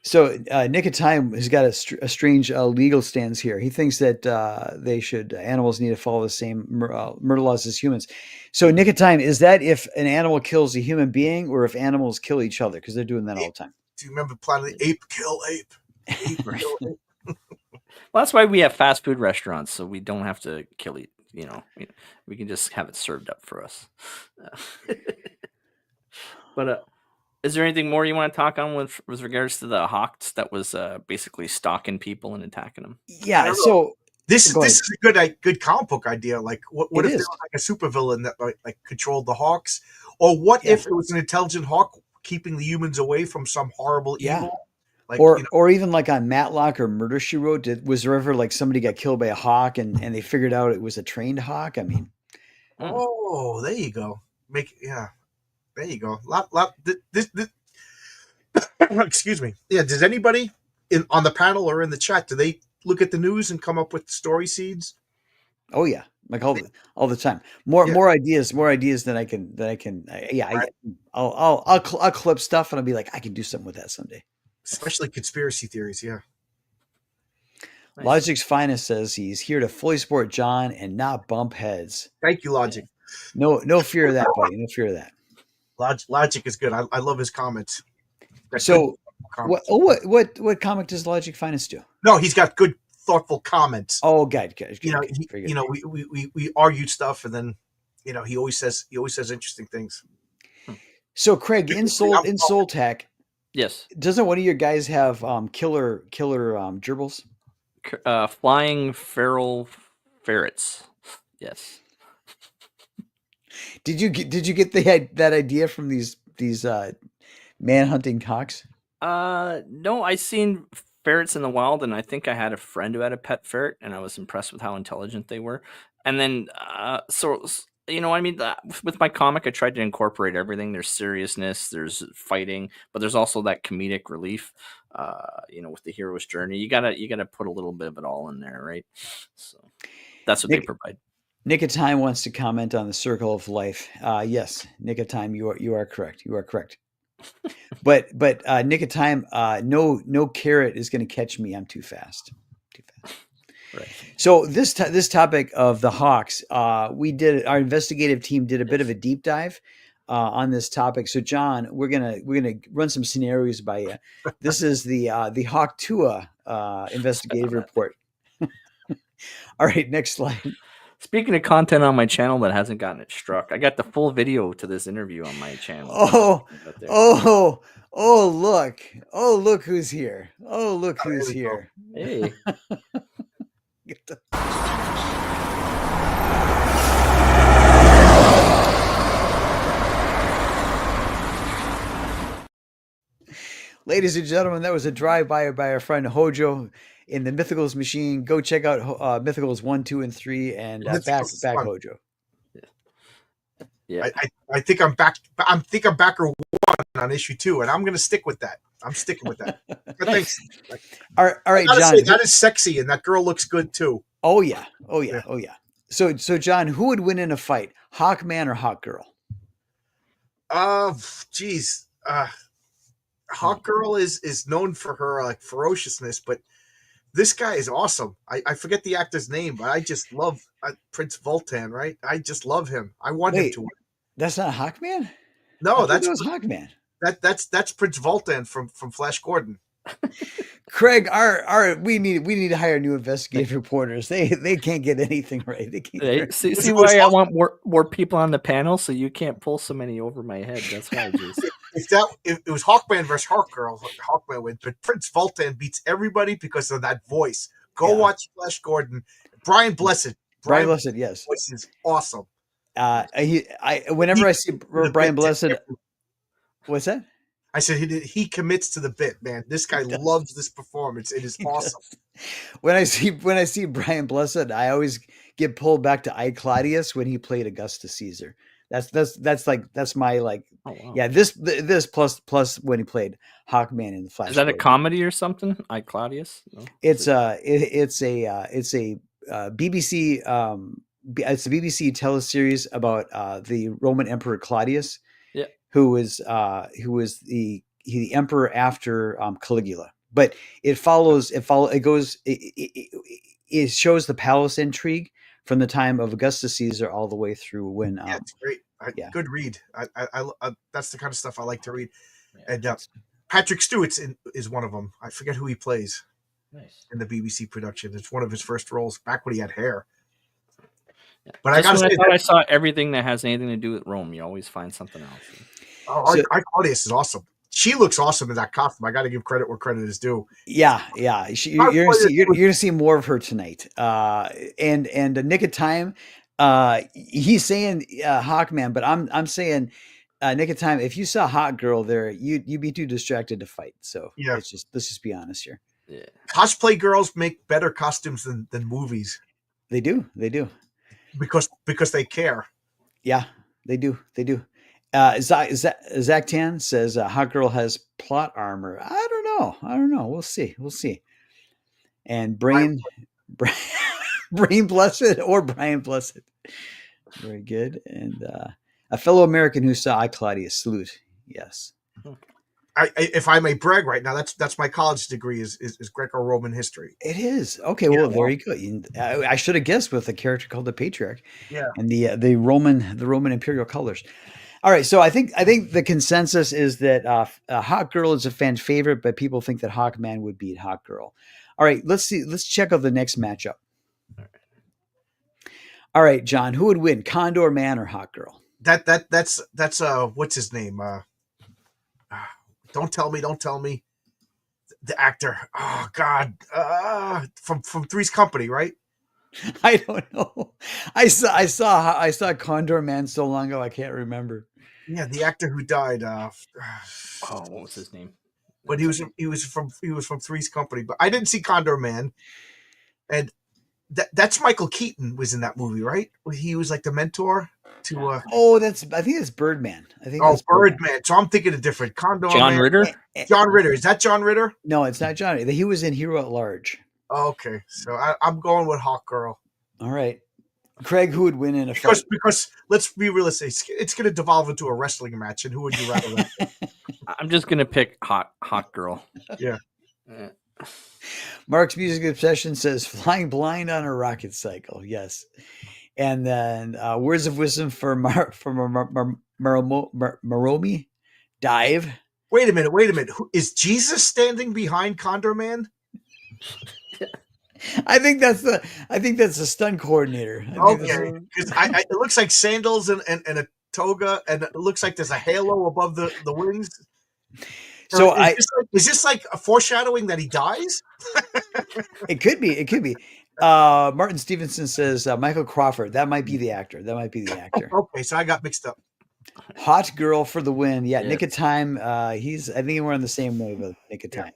So Nick of Time has got a strange legal stance here. He thinks that animals need to follow the same murder laws as humans. So Nick of Time, is that if an animal kills a human being or if animals kill each other? Because they're doing that all the time. Do you remember Planet of the Ape? Kill ape. Ape Right. kill ape. Well, that's why we have fast food restaurants, so we don't have to kill it. You know, we can just have it served up for us. But is there anything more you want to talk on with regards to the hawks that was basically stalking people and attacking them? Yeah. So This Go is a good comic book idea. Like, what It if there is. was like a supervillain that like controlled the hawks, or what if it was an intelligent hawk keeping the humans away from some horrible Yeah. evil? Like, or even like on Matlock or Murder She Wrote, was there ever like somebody got killed by a hawk and they figured out it was a trained hawk? I mean, oh, there you go. There you go. This excuse me. Yeah, does anybody on the panel or in the chat, do they look at the news and come up with story seeds? oh yeah, like all the time. More ideas than I can. I'll clip stuff and I'll be like, I can do something with that someday. Especially conspiracy theories, yeah. Nice. Logic's Finest says he's here to fully support John and not bump heads. Thank you, Logic. No fear of that, buddy. No fear of that. Logic is good. I love his comments. Got So good comments. what comic does Logic Finest do? No, he's got good, thoughtful comments. Oh, good. You know, Very good. you know, we argued stuff, and then he always says interesting things. So Craig, in Soul Tech, Yes, doesn't one of your guys have killer gerbils? flying feral ferrets. Yes. Did you get that idea from these man hunting hawks? No, I seen ferrets in the wild, and I think I had a friend who had a pet ferret, and I was impressed with how intelligent they were. And then, so you know, I mean, with my comic, I tried to incorporate everything. There's seriousness, there's fighting, but there's also that comedic relief. You know, with the hero's journey, you gotta put a little bit of it all in there, right? So that's what they provide. Nick of Time wants to comment on the circle of life. Yes, Nick of Time, you are correct. You are correct. but Nick of Time, no carrot is going to catch me. I'm too fast. Too fast. Right. So this topic of the Hawks, our investigative team did a bit of a deep dive on this topic. So John, we're gonna run some scenarios by you. This is the Hawk Tua investigative report. All right, next slide. Speaking of content on my channel that hasn't gotten it struck, I got the full video to this interview on my channel. Look who's here. Oh, look who's here. Hey. Ladies and gentlemen, that was a drive-by by our friend Hojo in the Mythicals machine. Go check out Mythicals 1, 2, and 3, and back Hojo. Yeah, I think I'm back. I think I'm backer 1 on issue 2, and I'm going to stick with that. I'm sticking with that. Thanks. All right, John. Say, that is sexy, and that girl looks good too. Oh yeah. So John, who would win in a fight, Hawkman or Hawkgirl? Geez. Hawkgirl is known for her like ferociousness, but this guy is awesome. I forget the actor's name, but I just love Prince Vultan. Right? I just love him. I want him to win. That's not Hawkman. No, that was Hawkman. That's Prince Vultan from Flash Gordon. Craig, we need to hire new investigative reporters. They can't get anything right. They can't. See why I want more people on the panel, so you can't pull so many over my head. That's why. If it was Hawkman versus Hawkgirl, Hawkman wins. But Prince Vultan beats everybody because of that voice. Go watch Flash Gordon. Brian Blessed. Brian Blessed, yes. Voice is awesome. Whenever I see Brian Blessed, what's that? I said he commits to the bit, man. This guy loves this performance. It is awesome. When I see Brian Blessed, I always get pulled back to I Claudius when he played Augustus Caesar. That's my like. Oh, wow. Yeah, this plus when he played Hawkman in the Flash. Is that a comedy or something? I Claudius. No? It's a BBC it's a BBC teleseries about the Roman Emperor Claudius. Yeah. Who was the emperor after Caligula, but it shows the palace intrigue from the time of Augustus Caesar all the way through when. It's great. Good read. I that's the kind of stuff I like to read. Yeah. And Patrick Stewart is one of them. I forget who he plays. Nice. In the BBC production. It's one of his first roles back when he had hair. Yeah. But I gotta say, I saw everything that has anything to do with Rome. You always find something else. I Claudius is awesome. She looks awesome in that costume. I got to give credit where credit is due. Yeah. You're gonna see more of her tonight. And Nick of Time, he's saying Hawkman, but I'm saying Nick of Time. If you saw Hawkgirl there, you'd be too distracted to fight. So yeah, let's just be honest here. Yeah. Cosplay girls make better costumes than movies. They do. Because they care. Yeah, they do. Zach Tan says Hawkgirl has plot armor. I don't know. We'll see. And Brain Blessed or Brian Blessed. Very good. And a fellow American who saw I Claudius. Salute. Yes. If I may brag right now, that's my college degree is Greco-Roman history. It is. Okay, well, there you go. I should have guessed with a character called the Patriarch. Yeah. And the Roman imperial colors. All right, so I think the consensus is that Hawkgirl is a fan favorite, but people think that Hawkman would beat Hawkgirl. All right, let's see. Let's check out the next matchup. All right, John, who would win, Condor Man or Hawkgirl? That's what's his name? Don't tell me. The actor. Oh God. From Three's Company, right? I don't know. I saw Condor Man so long ago I can't remember. Yeah, the actor who died. What was his name? But he was from Three's Company. But I didn't see Condor Man, and that's Michael Keaton was in that movie, right? He was like the mentor. to Oh, I think it's Birdman. I think oh, that's Birdman. Birdman. So I'm thinking of different. Condor John Man. Ritter. John Ritter. Is that John Ritter? No, it's not John. He was in Hero at Large. Okay, so I'm going with Hawk Girl. All right. Craig, who would win in a fight? Because let's be realistic, it's going to devolve into a wrestling match, and who would you rather? I'm just gonna pick Hot Girl. Yeah. Mark's Music Obsession says flying blind on a rocket cycle. Yes. And then words of wisdom for Maromi. Dive. Wait a minute. Is Jesus standing behind Condor Man? I think that's the stunt coordinator. Okay, because it looks like sandals and a toga, and it looks like there's a halo above the wings. So is this like a foreshadowing that he dies? It could be. Martin Stevenson says Michael Crawford. That might be the actor. Okay, so I got mixed up. Hot Girl for the win. Yeah, Yeah. Nick of Time. I think we're on the same wave of Nick of Time.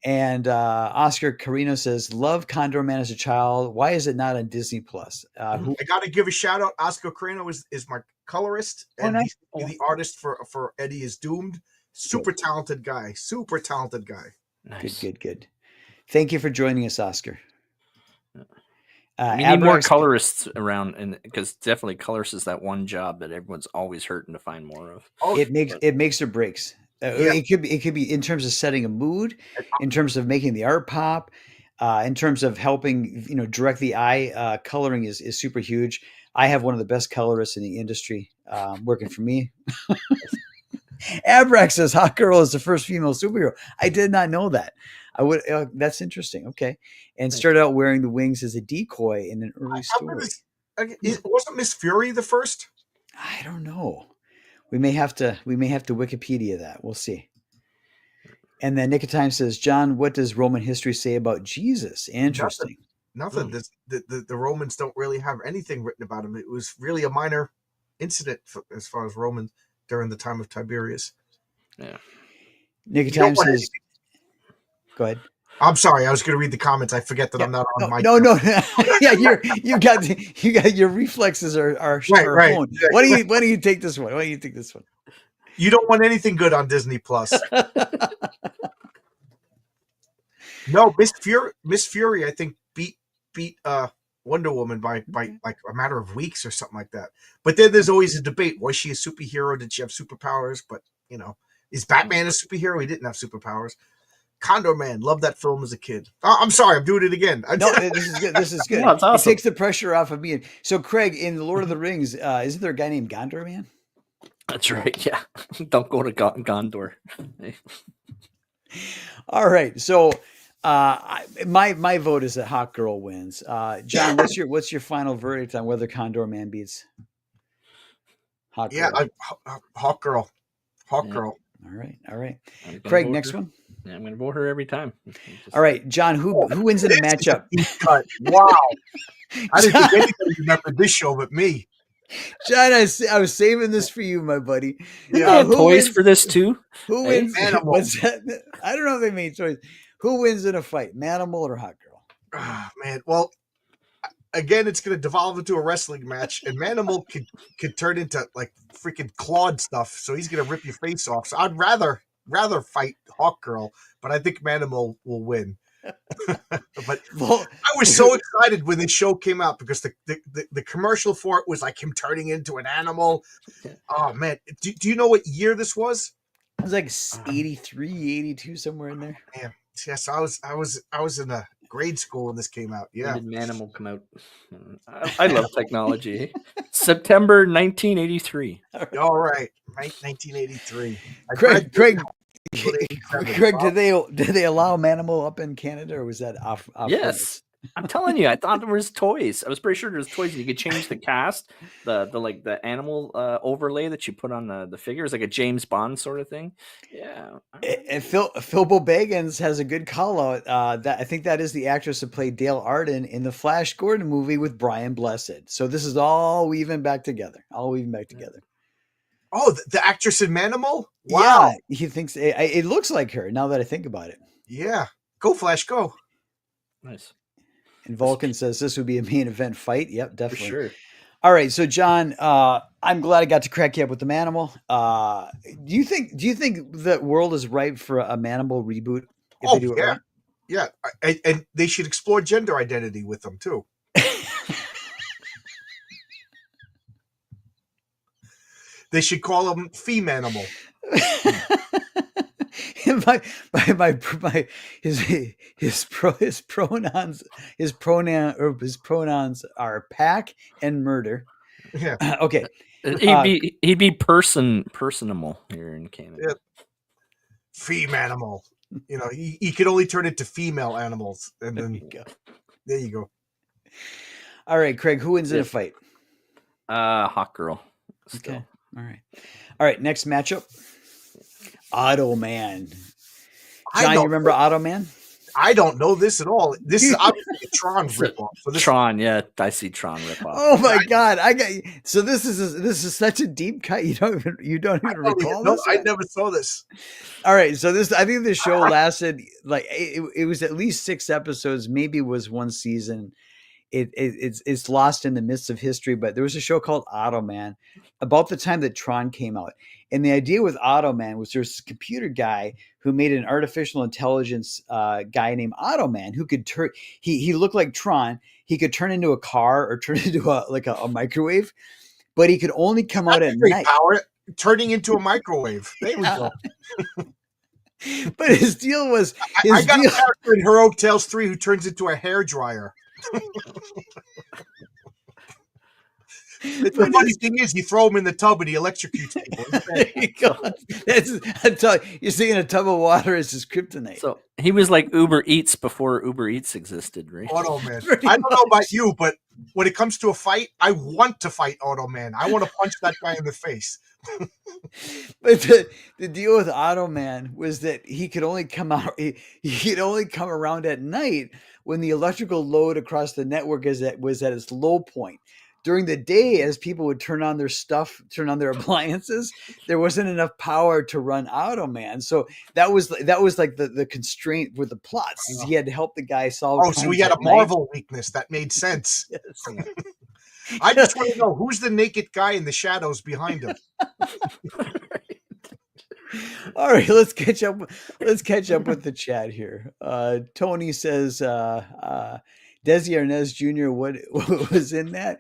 And Oscar Carino says, "Love Condor Man as a child. Why is it not on Disney Plus?" I got to give a shout out. Oscar Carino is my colorist, and he's the artist for Eddie is Doomed. Super talented guy. Nice. Good. Thank you for joining us, Oscar. We need more colorists around, and because definitely colorists is that one job that everyone's always hurting to find more of. It makes or breaks. It could be in terms of setting a mood, in terms of making the art pop, in terms of helping direct the eye. Coloring is super huge. I have one of the best colorists in the industry working for me. Abrax says Hot Girl is the first female superhero. I did not know that. That's interesting. Okay, and started out wearing the wings as a decoy in an early story. Wasn't Miss Fury the first? I don't know. We may have to Wikipedia that. We'll see. And then Nick of Time says, John, what does Roman history say about Jesus? Interesting. Nothing. The Romans don't really have anything written about him. It was really a minor incident as far as Romans during the time of Tiberius. Yeah. Nick of Time says, go ahead. I'm sorry. I was going to read the comments. I forget that I'm not on my. No. Yeah, you got your reflexes are right. Phone. Why don't you take this one? You don't want anything good on Disney Plus. No, Miss Fury, I think beat Wonder Woman by like a matter of weeks or something like that. But then there's always a debate: was she a superhero? Did she have superpowers? But is Batman a superhero? He didn't have superpowers. Condor Man, loved that film as a kid. Oh, I'm sorry, I'm doing it again. No, this is good. This is good. No, it's awesome. It takes the pressure off of me. So, Craig, in The Lord of the Rings, isn't there a guy named Gondor Man? That's right. Yeah. Don't go to Gondor. All right. So, my vote is that Hawk Girl wins. John, what's your final verdict on whether Condor Man beats Hawk Girl? Yeah, Hawk Girl. Hawk Girl. All right. Craig, next one. Yeah, I'm going to vote her every time. All right, John, who wins in a matchup? Wow. I didn't think anybody remembered this show but me. John, I was saving this for you, my buddy. Yeah, toys for this too. Who wins? Manimal. What's that? I don't know if they made toys. Who wins in a fight, Manimal or Hot Girl? Oh, man, well, again, it's going to devolve into a wrestling match, and Manimal could turn into like freaking clawed stuff, so he's going to rip your face off. So I'd rather fight Hawk Girl, but I think Manimal will win. But I was so excited when this show came out because the commercial for it was like him turning into an animal. Oh man, do you know what year this was? It was like 83, 82, somewhere in there. Man, yes, I was in a grade school when this came out. Yeah, When did Manimal come out? I love technology. September 1983. all right, 1983. Craig, do they allow Manimal up in Canada, or was that off Yes. I'm telling you, I thought there was toys. I was pretty sure there was toys, and you could change the cast, the animal overlay that you put on the figure. It's like a James Bond sort of thing. Yeah. And Philbo Baggins has a good call out. That I think that is the actress who played Dale Arden in the Flash Gordon movie with Brian Blessed. So this is all weaving back together. Oh, the actress in Manimal? Wow. Yeah, he thinks it looks like her now that I think about it. Yeah. Go Flash, go. Nice. And Vulcan says this would be a main event fight. Yep, definitely. For sure. All right, so John, I'm glad I got to crack you up with the Manimal. Do you think the world is ripe for a Manimal reboot if they do it right? Yeah, and they should explore gender identity with them too. They should call him Femanimal. His pronouns are pack and murder. Yeah. Okay. He'd be personable here in Canada. Yeah. Femanimal. You know, he could only turn into female animals, and then there you go. All right, Craig, who wins in a fight? Hawk Girl. Still. Okay. All right. Next matchup. Automan. John, you remember Automan? I don't know this at all. This is obviously a Tron ripoff. So Tron, yeah, I see Tron ripoff. Oh my God! So this is such a deep cut. You don't even recall this. I never saw this. All right, so I think the show lasted like it was at least 6 episodes. Maybe it was 1 season. It's lost in the midst of history. But there was a show called Automan about the time that Tron came out, and the idea with Automan was there's this computer guy who made an artificial intelligence guy named Automan who could turn. He looked like Tron. He could turn into a car or turn into a microwave, but he could only come out at night. Power turning into a microwave. There we go. But his deal was I got a character in Heroic Tales 3 who turns into a hairdryer. The funny thing is, you throw him in the tub and he electrocutes people. There you go. You're seeing a tub of water as his kryptonite. So he was like Uber Eats before Uber Eats existed, right? Automan. I don't know about you, but when it comes to a fight, I want to fight Automan. I want to punch that guy in the face. But the deal with Automan was that he could only come out. He could only come around at night when the electrical load across the network was at its low point. During the day, as people would turn on their stuff, turn on their appliances, there wasn't enough power to run Automan. So that was like the constraint with the plots. He had to help the guy solve. Oh, so he had a Marvel weakness. That made sense. Yes. I just want to know who's the naked guy in the shadows behind him. All right, let's catch up with the chat here. Tony says Desi Arnaz Jr. What was in that?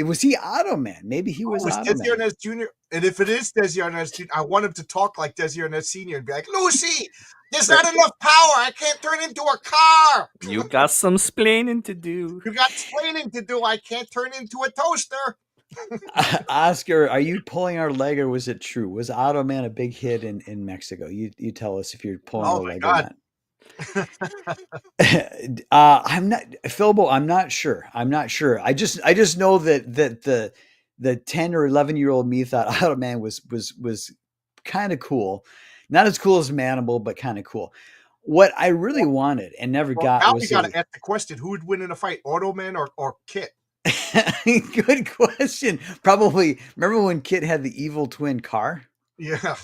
Was he Automan? Maybe he was Automan. Desi Arnaz Jr. And if it is Desi Arnaz Jr., I want him to talk like Desi Arnaz Sr. and be like, Lucy, there's not enough power. I can't turn into a car. You got some splaining to do. You got splaining to do. I can't turn into a toaster. Oscar, are you pulling our leg or was it true? Was Automan a big hit in Mexico? You tell us if you're pulling our leg or not. I'm not Philbo. I'm not sure. I just know that the 10 or 11-year-old me thought Automan was kind of cool. Not as cool as Manimal, but kind of cool. What I really wanted and never got now was we got to ask the question: who would win in a fight, Automan or Kit? Good question. Probably. Remember when Kit had the evil twin car? Yeah.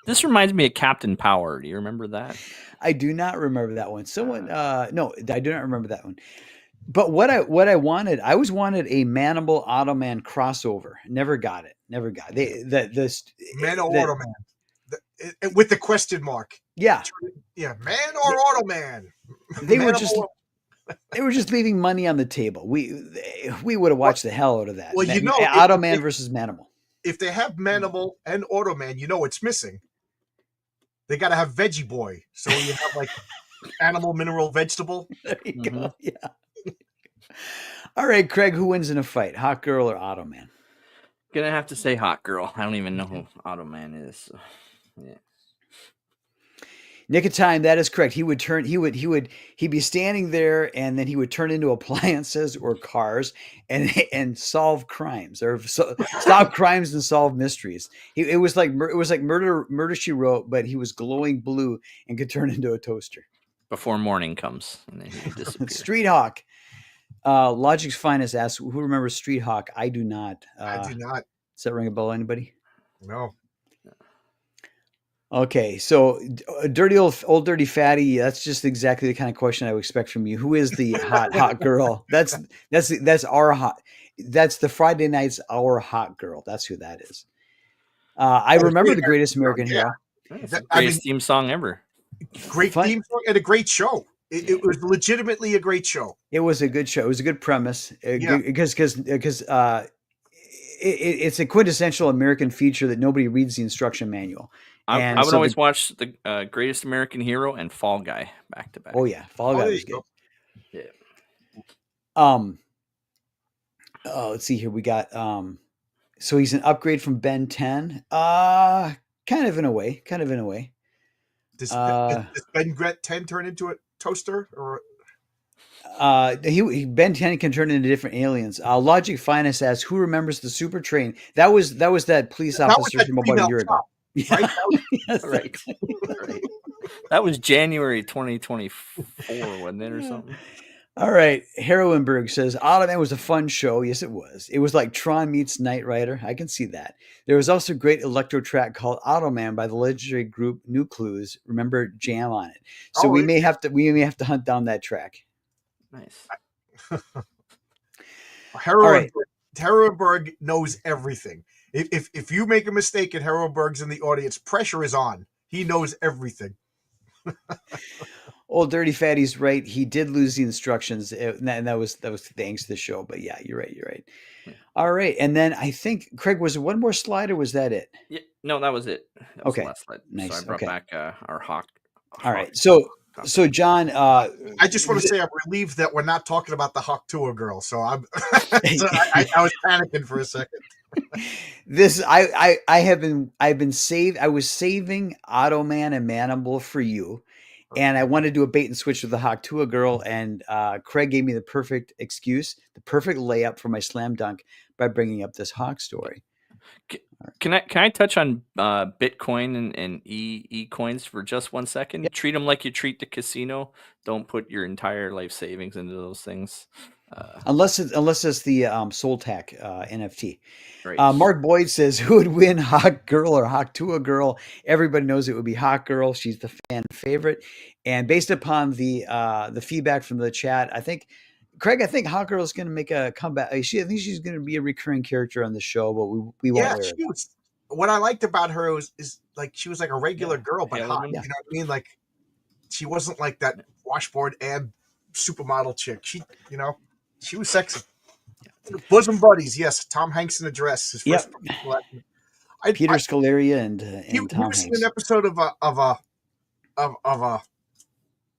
This reminds me of Captain Power. Do you remember that? I do not remember that one. Someone, no, I do not remember that one. But what I wanted, I always wanted a Manimal Automan crossover. Never got it. Man or Automan, with the question mark. Yeah, yeah, man or Automan. They were just leaving money on the table. We would have watched the hell out of that. Well, Automan versus Manimal. If they have Manimal and Automan, it's missing. They got to have Veggie Boy. So you have like animal, mineral, vegetable. There you go. Yeah. All right, Craig, who wins in a fight, Hawk Girl or Automan? Gonna have to say Hawk Girl. I don't even know who Automan is. So, yeah. Nick of Time, that is correct. He'd be standing there and then he would turn into appliances or cars and solve crimes or stop crimes and solve mysteries. It was like Murder She Wrote, but he was glowing blue and could turn into a toaster. Before morning comes and then he disappears. Street Hawk. Logic's Finest asks, who remembers Street Hawk? I do not. I do not. Does that ring a bell, anybody? No. Okay, so dirty old dirty fatty. That's just exactly the kind of question I would expect from you. Who is the hot girl? That's our hot. That's the Friday Nights Our Hot Girl. That's who that is. I remember the Greatest American Hero. It's That- the I greatest theme song ever. Great Fun- theme song and a great show. It was legitimately a great show. It was a good show. It was a good premise. Yeah. Because it's a quintessential American feature that nobody reads the instruction manual. I would always watch the Greatest American Hero and Fall Guy back to back. Oh yeah, Fall Guy there was you good. go. Oh, let's see here. We got so he's an upgrade from Ben 10. Kind of in a way. Does Ben Gret 10 turn into a toaster or? Ben 10 can turn into different aliens. Logic Finest asks, who remembers the super train? That was that police officer from about a year ago. Right? Yes, Right. Right. That was January 2024, wasn't it, or something? All right. Heroinberg says, Automan was a fun show. Yes, it was. It was like Tron meets Knight Rider. I can see that. There was also a great electro track called Automan by the legendary group New Clues. Remember Jam on it. So we may have to hunt down that track. Nice. Heroinberg knows everything. If you make a mistake and Heroinberg's in the audience, pressure is on. He knows everything. Old Dirty Fatty's right. He did lose the instructions, and that was thanks to the show. But yeah, you're right. Yeah. All right, and then I think Craig, was it one more slide or was that it? Yeah, no, that was it. That was okay, the last slide. Nice. So I brought back our Hawk. All right, so John, I just want to say I'm relieved that we're not talking about the Hawk Tour girl. So I was panicking for a second. I've been saved. I was saving Automan and Manimal for you. And I wanted to do a bait and switch with the Hawk Tua girl, and Craig gave me the perfect excuse, the perfect layup for my slam dunk by bringing up this Hawk story. Can I touch on Bitcoin and e coins for just 1 second? Yeah. Treat them like you treat the casino. Don't put your entire life savings into those things. Unless it's the Soltac NFT. Right. Mark Boyd says, who would win, Hawk Girl or Hawk Tua Girl? Everybody knows it would be Hawk Girl. She's the fan favorite. And based upon the feedback from the chat, I think Hawk Girl is going to make a comeback. I think she's going to be a recurring character on the show, but we won't. Yeah, what I liked about her is like she was like a regular girl, but hot. Yeah. You know what I mean? Like she wasn't like that washboard and supermodel chick. She was sexy. Bosom buddies, yes. Tom Hanks in a dress. His first Peter Scalaria and Tom Hanks. He was in an episode of a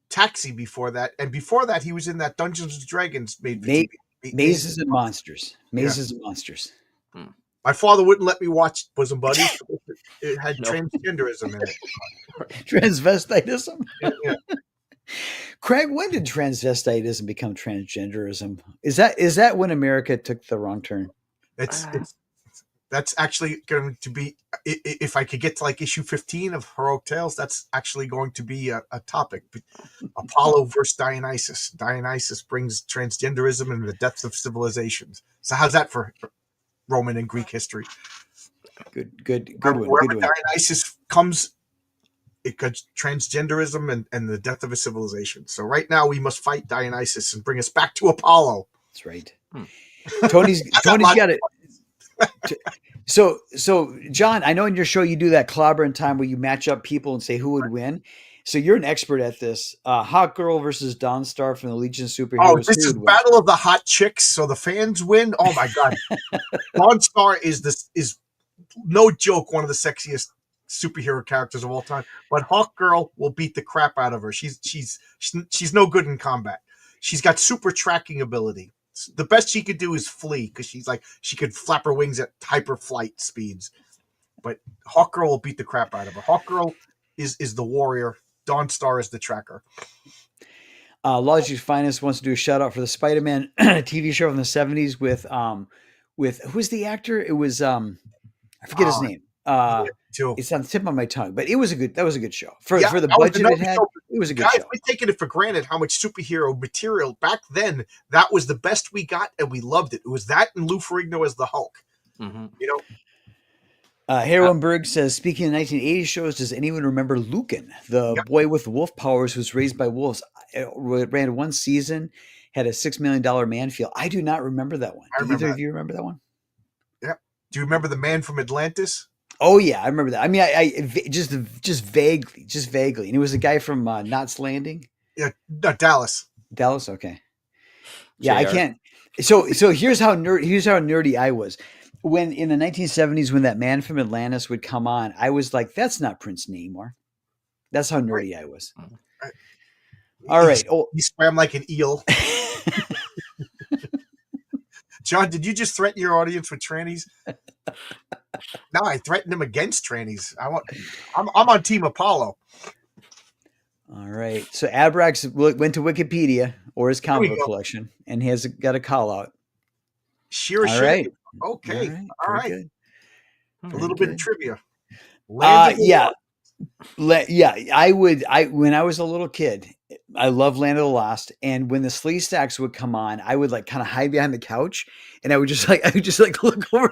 Taxi before that, and before that he was in that Dungeons and Dragons Mazes and Monsters. Mazes and Monsters. My father wouldn't let me watch Bosom Buddies. It had transgenderism in it. Transvestitism? Yeah. Craig, when did transvestitism become transgenderism? Is that when America took the wrong turn? That's actually going to be, if I could get to like issue 15 of Heroic Tales, that's actually going to be a topic. Apollo versus Dionysus. Dionysus brings transgenderism and the depths of civilizations. So how's that for Roman and Greek history? Good Wherever one. Dionysus comes, it comes transgenderism and the death of a civilization. So right now we must fight Dionysus and bring us back to Apollo. That's right. Tony's got it. So John, I know in your show you do that clobbering time where you match up people and say who would win. So you're an expert at this. Hawk Girl versus Dawnstar from the Legion of Superheroes. Oh, this is Battle of the Hot Chicks. So the fans win. Oh my God, Dawnstar is no joke one of the sexiest superhero characters of all time. But Hawk Girl will beat the crap out of her. She's no good in combat. She's got super tracking ability. The best she could do is flee because she could flap her wings at hyper flight speeds. But Hawk Girl will beat the crap out of her. Hawk Girl is the warrior. Dawnstar is the tracker. Logic's Finest wants to do a shout out for the Spider-Man TV show from the 70s with who's the actor? It was I forget his name. It's on the tip of my tongue, but that was a good show for the budget it had. It was a good show. We're taking it for granted how much superhero material back then. That was the best we got, and we loved it. It was that and Lou Ferrigno as the Hulk. Mm-hmm. You know, Herrenberg says, speaking of 1980s shows, does anyone remember Lucan, the Yep. boy with wolf powers who's raised by wolves? It ran one season, had a $6 million man feel. I do not remember that one. I Do remember either that. of you remember that one? Yep. Do you remember the man from Atlantis? Oh yeah, I remember that. I mean, just vaguely. And it was a guy from Knots Landing, Yeah, no, Dallas. Dallas. Okay, yeah, I JR. can't. So here's how nerdy I was. When in the 1970s, when that man from Atlantis would come on, I was like, that's not Prince Namor. That's how nerdy I was. All He- right. Oh, He swam like an eel. John, did you just threaten your audience with trannies? No, I threatened them against trannies. I'm on Team Apollo. all right. So Abrax went to Wikipedia or his comic we book go. collection and has got a call out. Sheer All shame. right. Okay. All Very right. good. A little bit of good. trivia. Land of the Yeah. Lost. I when I was a little kid, I loved Land of the Lost, and when the Slee Stacks would come on, I would like kind of hide behind the couch, and I would just like look over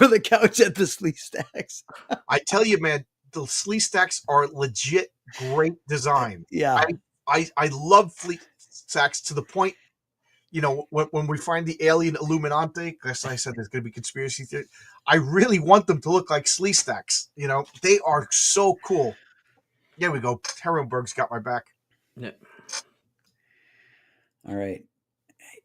the couch at the Slee Stacks. I tell you, man, the Slee Stacks are legit great design. Yeah, I love Fleet Stacks to the point, when we find the alien Illuminati, because I said there's going to be conspiracy theory, I really want them to look like Slee Stacks. They are so cool. There we go. Herrenberg's got my back. Yeah. all right.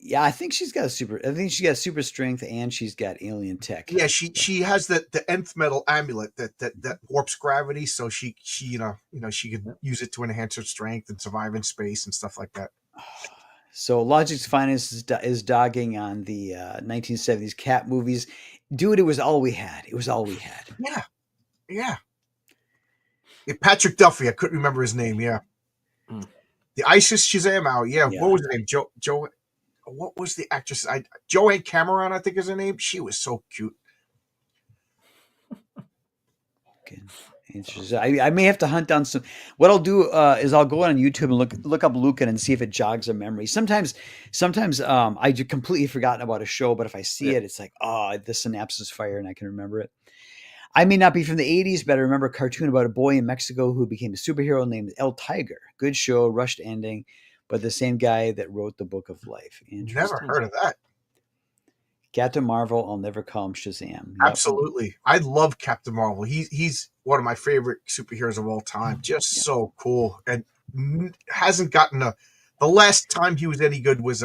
Yeah, I think she's got super strength and she's got alien tech. Yeah, she has the nth metal amulet that warps gravity, so she she could use it to enhance her strength and survive in space and stuff like that. So Logic's Finest is dogging on the 1970s cat movies. Dude, it was all we had. It was all we had. Yeah. Patrick Duffy, I couldn't remember his name. Yeah, the ISIS Shazam out. Yeah, Yeah. what was her name? Joe. What was the actress? Joanne Cameron, I think is her name. She was so cute. Okay. Interesting. I may have to hunt down some. What I'll do is I'll go on YouTube and look up Lucan and see if it jogs a memory. Sometimes I just completely forgotten about a show, but if I see it, it's like, oh, the synapses fire and I can remember it. I may not be from the 80s, but I remember a cartoon about a boy in Mexico who became a superhero named El Tiger. Good show, rushed ending, but the same guy that wrote the Book of Life. Never heard of that. Captain Marvel, I'll never call him Shazam. Yep. Absolutely, I love Captain Marvel. He's one of my favorite superheroes of all time. Just so cool, and hasn't gotten the last time he was any good was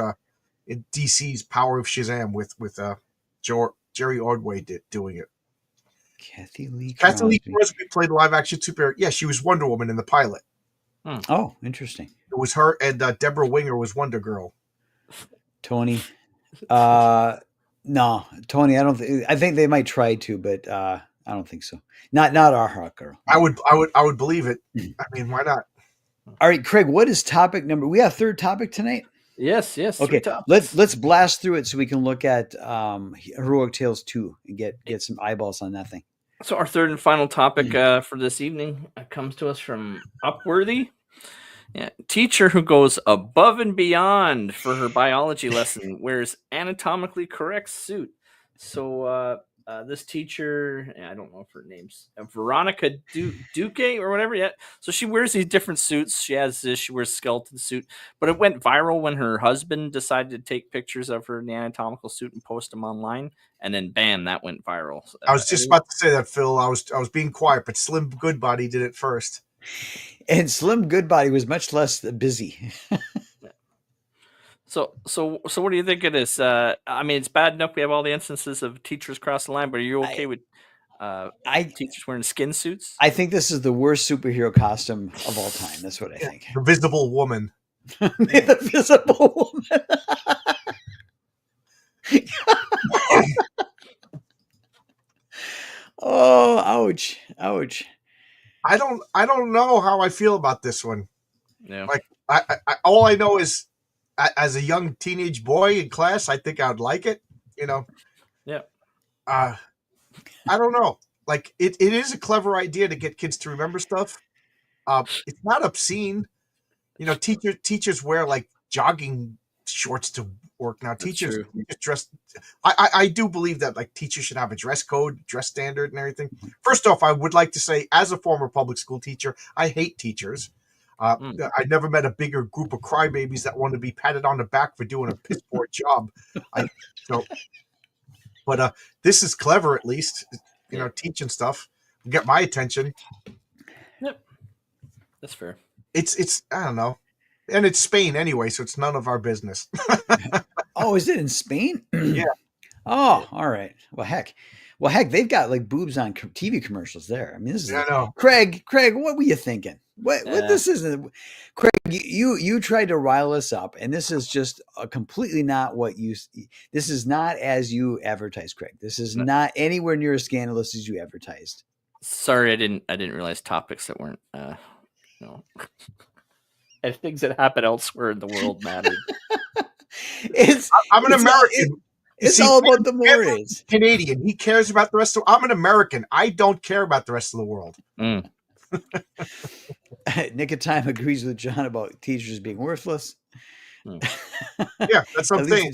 in DC's Power of Shazam with Jerry Ordway doing it. Kathy Lee Crosby played live action superhero. Yeah, she was Wonder Woman in the pilot. Oh, interesting. It was her, and Deborah Winger was Wonder Girl. Tony. No, Tony, I think they might try to, but I don't think so. Not our Hawk Girl. I would believe it. I mean, why not? All right, Craig, what is topic number? We have third topic tonight? Yes. Okay, let's blast through it so we can look at Heroic Tales 2 and get some eyeballs on that thing. So our third and final topic for this evening comes to us from Upworthy. Yeah, teacher who goes above and beyond for her biology lesson wears anatomically correct suit. So this teacher, I don't know if her name's Veronica Duque or whatever yet. So she wears these different suits. She wears a skeleton suit, but it went viral when her husband decided to take pictures of her in the anatomical suit and post them online. And then bam, that went viral. I was just about to say that, Phil. I was being quiet, but Slim Goodbody did it first. And Slim Goodbody was much less busy. So what do you think of this? I mean, it's bad enough we have all the instances of teachers cross the line, but are you okay with teachers wearing skin suits? I think this is the worst superhero costume of all time. That's what I think. The Visible Woman. The Visible Woman. Oh, ouch. I don't know how I feel about this one. Yeah. Like I all I know is as a young teenage boy in class, I think I'd like it. Yeah. I don't know. Like it is a clever idea to get kids to remember stuff. It's not obscene. Teachers wear like jogging shorts to work now. Teachers true. just dress. I do believe that like teachers should have a dress code, dress standard, and everything. First off, I would like to say, as a former public school teacher, I hate teachers. I never met a bigger group of crybabies that want to be patted on the back for doing a piss poor job. But this is clever, at least. You know, teaching stuff get my attention. Yep, that's fair. It's I don't know, and it's Spain anyway, so it's none of our business. Oh, is it in Spain? Yeah. Oh, all right. Well, heck, they've got like boobs on TV commercials there. I mean, this is Yeah, I know. Craig, what were you thinking? What this isn't, Craig? You tried to rile us up, and this is just completely not what you. This is not as you advertised, Craig. This is not anywhere near as scandalous as you advertised. Sorry, I didn't realize topics that weren't and things that happen elsewhere in the world mattered. I'm an American. It's all about the mores. Canadian. He cares about the rest of. I'm an American. I don't care about the rest of the world. Nick of Time agrees with John about teachers being worthless. Yeah, that's what I'm saying.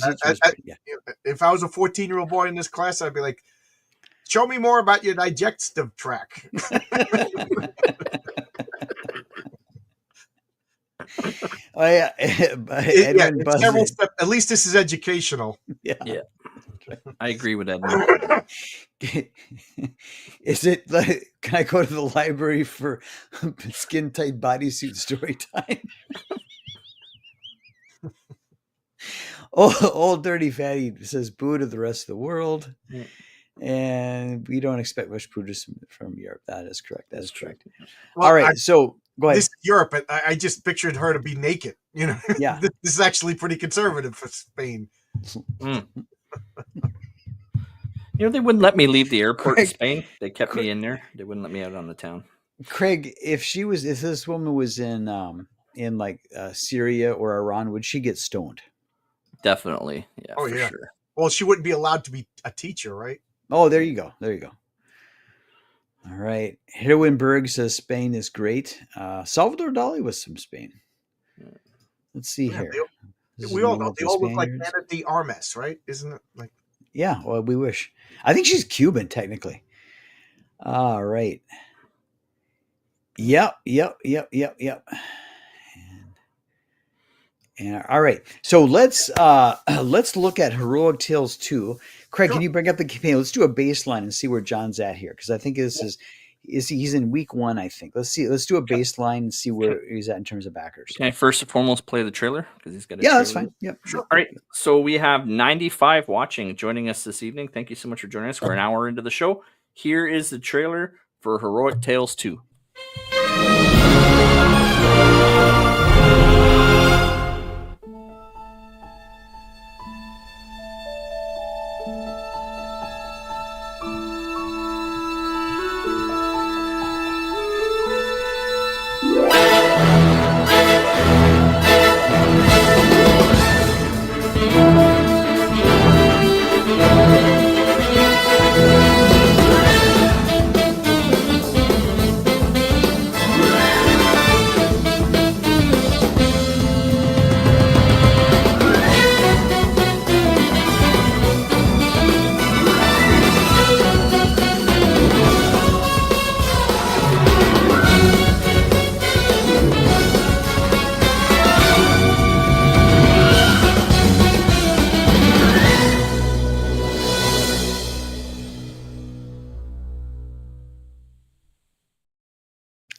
If I was a 14-year-old boy in this class, I'd be like, show me more about your digestive tract. Oh yeah, at least this is educational. Yeah. I agree with that. Is it like, can I go to the library for skin tight bodysuit story time? Old dirty fatty says boo to the rest of the world. Yeah. And we don't expect much prudence from Europe. That is correct. That is correct. Well, all right. So go ahead. This is Europe, and I just pictured her to be naked. You know, yeah. This is actually pretty conservative for Spain. You know, they wouldn't let me leave the airport in Spain. They kept me in there. They wouldn't let me out on the town. Craig, if this woman was in like Syria or Iran, would she get stoned? Definitely. Yeah. Oh, for yeah. Sure. Well, she wouldn't be allowed to be a teacher, right? Oh, there you go. There you go. All right. Hirwinberg says Spain is great. Salvador Dali was from Spain. Let's see here. We all know they all look like Ana de Armas, right? Isn't it like? Yeah. Well, we wish. I think she's Cuban, technically. All right. Yep. And all right. So let's look at Heroic Tales 2. Craig, Can you bring up the campaign? Let's do a baseline and see where John's at here, because I think this he's in week 1, I think. Let's see. Let's do a baseline and see where he's at in terms of backers. Can I first and foremost play the trailer? Because he's got a trailer. That's fine. Yep. Sure. All right. So we have 95 watching, joining us this evening. Thank you so much for joining us. We're an hour into the show. Here is the trailer for Heroic Tales 2.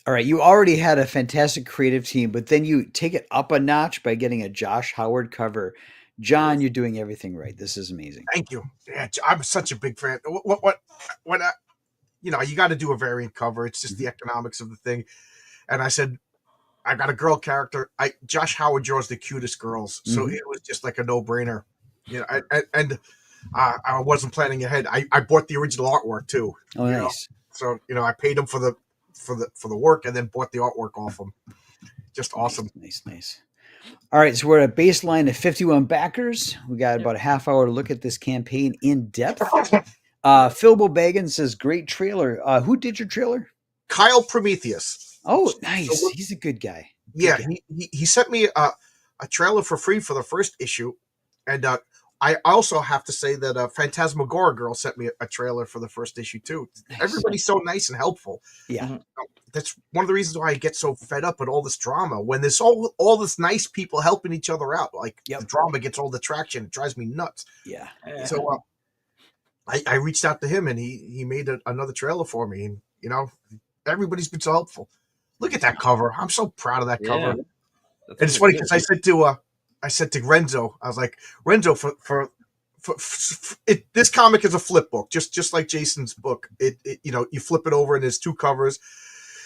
All right, you already had a fantastic creative team, but then you take it up a notch by getting a Josh Howard cover. John, you're doing everything right. This is amazing. Thank you. Yeah, I'm such a big fan. What you know, you got to do a variant cover. It's just the economics of the thing. And I said, I got a girl character. Josh Howard draws the cutest girls, so it was just like a no-brainer. You know, I wasn't planning ahead. I bought the original artwork too. Oh, nice. Know? So I paid him for the work and then bought the artwork off him. Just awesome. Nice. All right, so we're at a baseline of 51 backers. We got about a half hour to look at this campaign in depth. Phil Bobagan says, great trailer. Who did your trailer? Kyle Prometheus. Oh, nice. He's a good guy. He sent me a a trailer for free for the first issue, and I also have to say that Phantasmagoria Girl sent me a trailer for the first issue too. Nice. Everybody's so nice and helpful. Yeah. Mhm. That's one of the reasons why I get so fed up with all this drama. When there's all this nice people helping each other out, like Yep. the drama gets all the traction. It drives me nuts. Yeah. So I reached out to him, and he made another trailer for me. And everybody's been so helpful. Look at that cover. I'm so proud of that cover. That's And it's funny because I said to Renzo, I was like, Renzo, for this comic is a flip book, just like Jason's book. It you flip it over and there's two covers.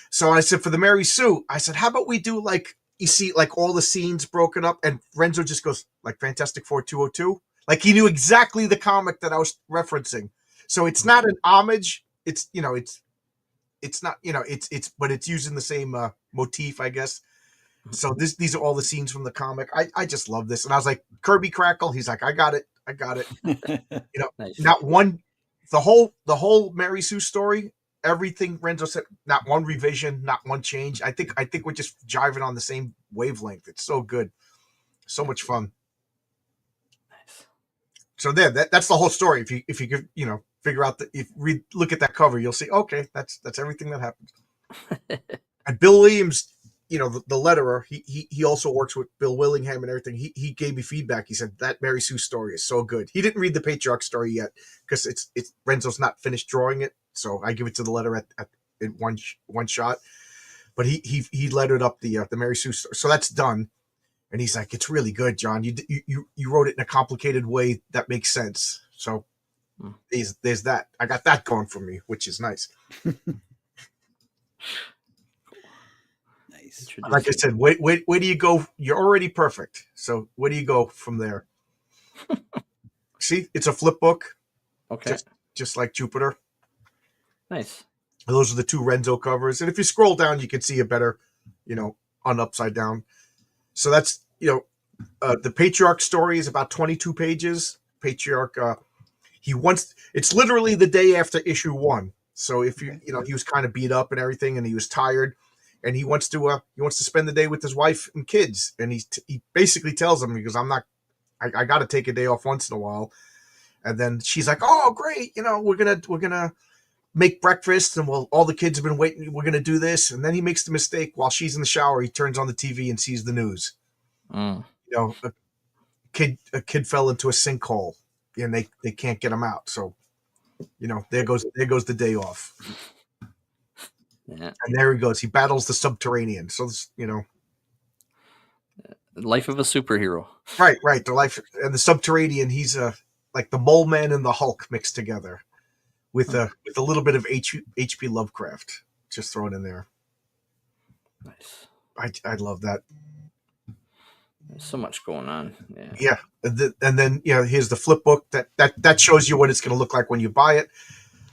So I said, for the Mary Sue, I said, how about we do like, you see like all the scenes broken up, and Renzo just goes like Fantastic Four 202. Like he knew exactly the comic that I was referencing. So it's not an homage. It's it's not it's but it's using the same motif, I guess. So these are all the scenes from the comic. I just love this. And I was like, Kirby Crackle. He's like, I got it. Nice. Not one, the whole Mary Sue story, everything Renzo said, not one revision, not one change. I think we're just jiving on the same wavelength. It's so good. So much fun. Nice. So there, that's the whole story. If you could, figure out look at that cover, you'll see, okay, that's everything that happens. And Bill Williams, the letterer, he also works with Bill Willingham and everything. He gave me feedback. He said that Mary Sue story is so good. He didn't read the Patriarch story yet because it's Renzo's not finished drawing it. So I give it to the letterer in one shot. But he lettered up the Mary Sue story. So that's done. And he's like, it's really good, John. You wrote it in a complicated way that makes sense. So there's that. I got that going for me, which is nice. Nice. Like I said, where do you go? You're already perfect. So where do you go from there? See, it's a flip book, Okay. just like Jupiter. Nice. Those are the two Renzo covers. And if you scroll down, you can see a better, on upside down. So that's, the Patriarch story is about 22 pages. Patriarch, it's literally the day after issue 1. So if he was kind of beat up and everything, and he was tired, and he wants to spend the day with his wife and kids. And he basically tells them, because I got to take a day off once in a while. And then she's like, oh, great. We're going to make breakfast, and all the kids have been waiting. We're going to do this. And then he makes the mistake while she's in the shower. He turns on the TV and sees the news. A kid fell into a sinkhole, and they can't get him out. So, there goes the day off. Yeah. And there he goes. He battles the subterranean. So, Life of a superhero. right. The life and the subterranean. He's like the Mole Man and the Hulk mixed together, with a little bit of H.P. Lovecraft just thrown in there. Nice. I love that. There's so much going on. Yeah. Yeah, and then here's the flip book that shows you what it's going to look like when you buy it.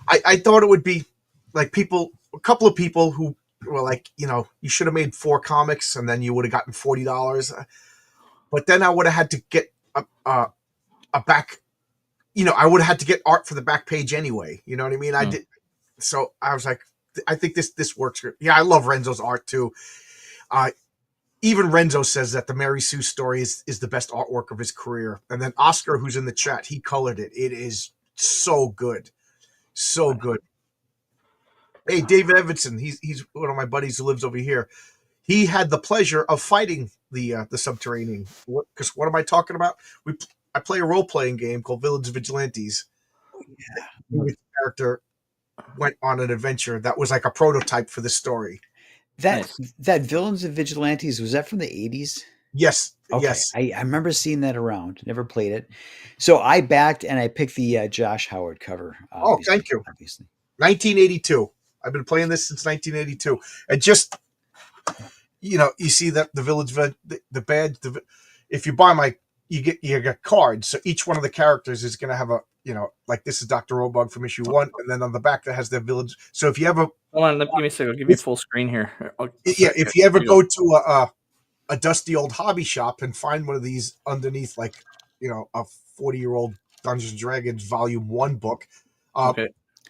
I thought it would be like a couple of people who were like, you should have made 4 comics and then you would have gotten $40. But then I would have had to get a back, I would have had to get art for the back page anyway. You know what I mean? I did. So I was like, I think this works. Yeah, I love Renzo's art too. Even Renzo says that the Mary Sue story is the best artwork of his career. And then Oscar, who's in the chat, he colored it. It is so good. So good. Hey, David Evanson, he's one of my buddies who lives over here. He had the pleasure of fighting the subterranean. Because what am I talking about? I play a role-playing game called Village Vigilantes. Yeah. His character went on an adventure that was like a prototype for this story. That Villains and Vigilantes, was that from the 80s? Yes. Okay. Yes. I remember seeing that around. Never played it. So I backed and I picked the Josh Howard cover. Thank you. Obviously. 1982. I've been playing this since 1982. And just, you see that the village, the badge, if you buy you get cards. So each one of the characters is going to have a, like this is Dr. Robog from issue 1. And then on the back that has their village. So if you ever, Hold on, give me a second. I'll give you full screen here. if you ever go to a dusty old hobby shop and find one of these underneath, like, a 40-year-old Dungeons and Dragons Volume 1 book,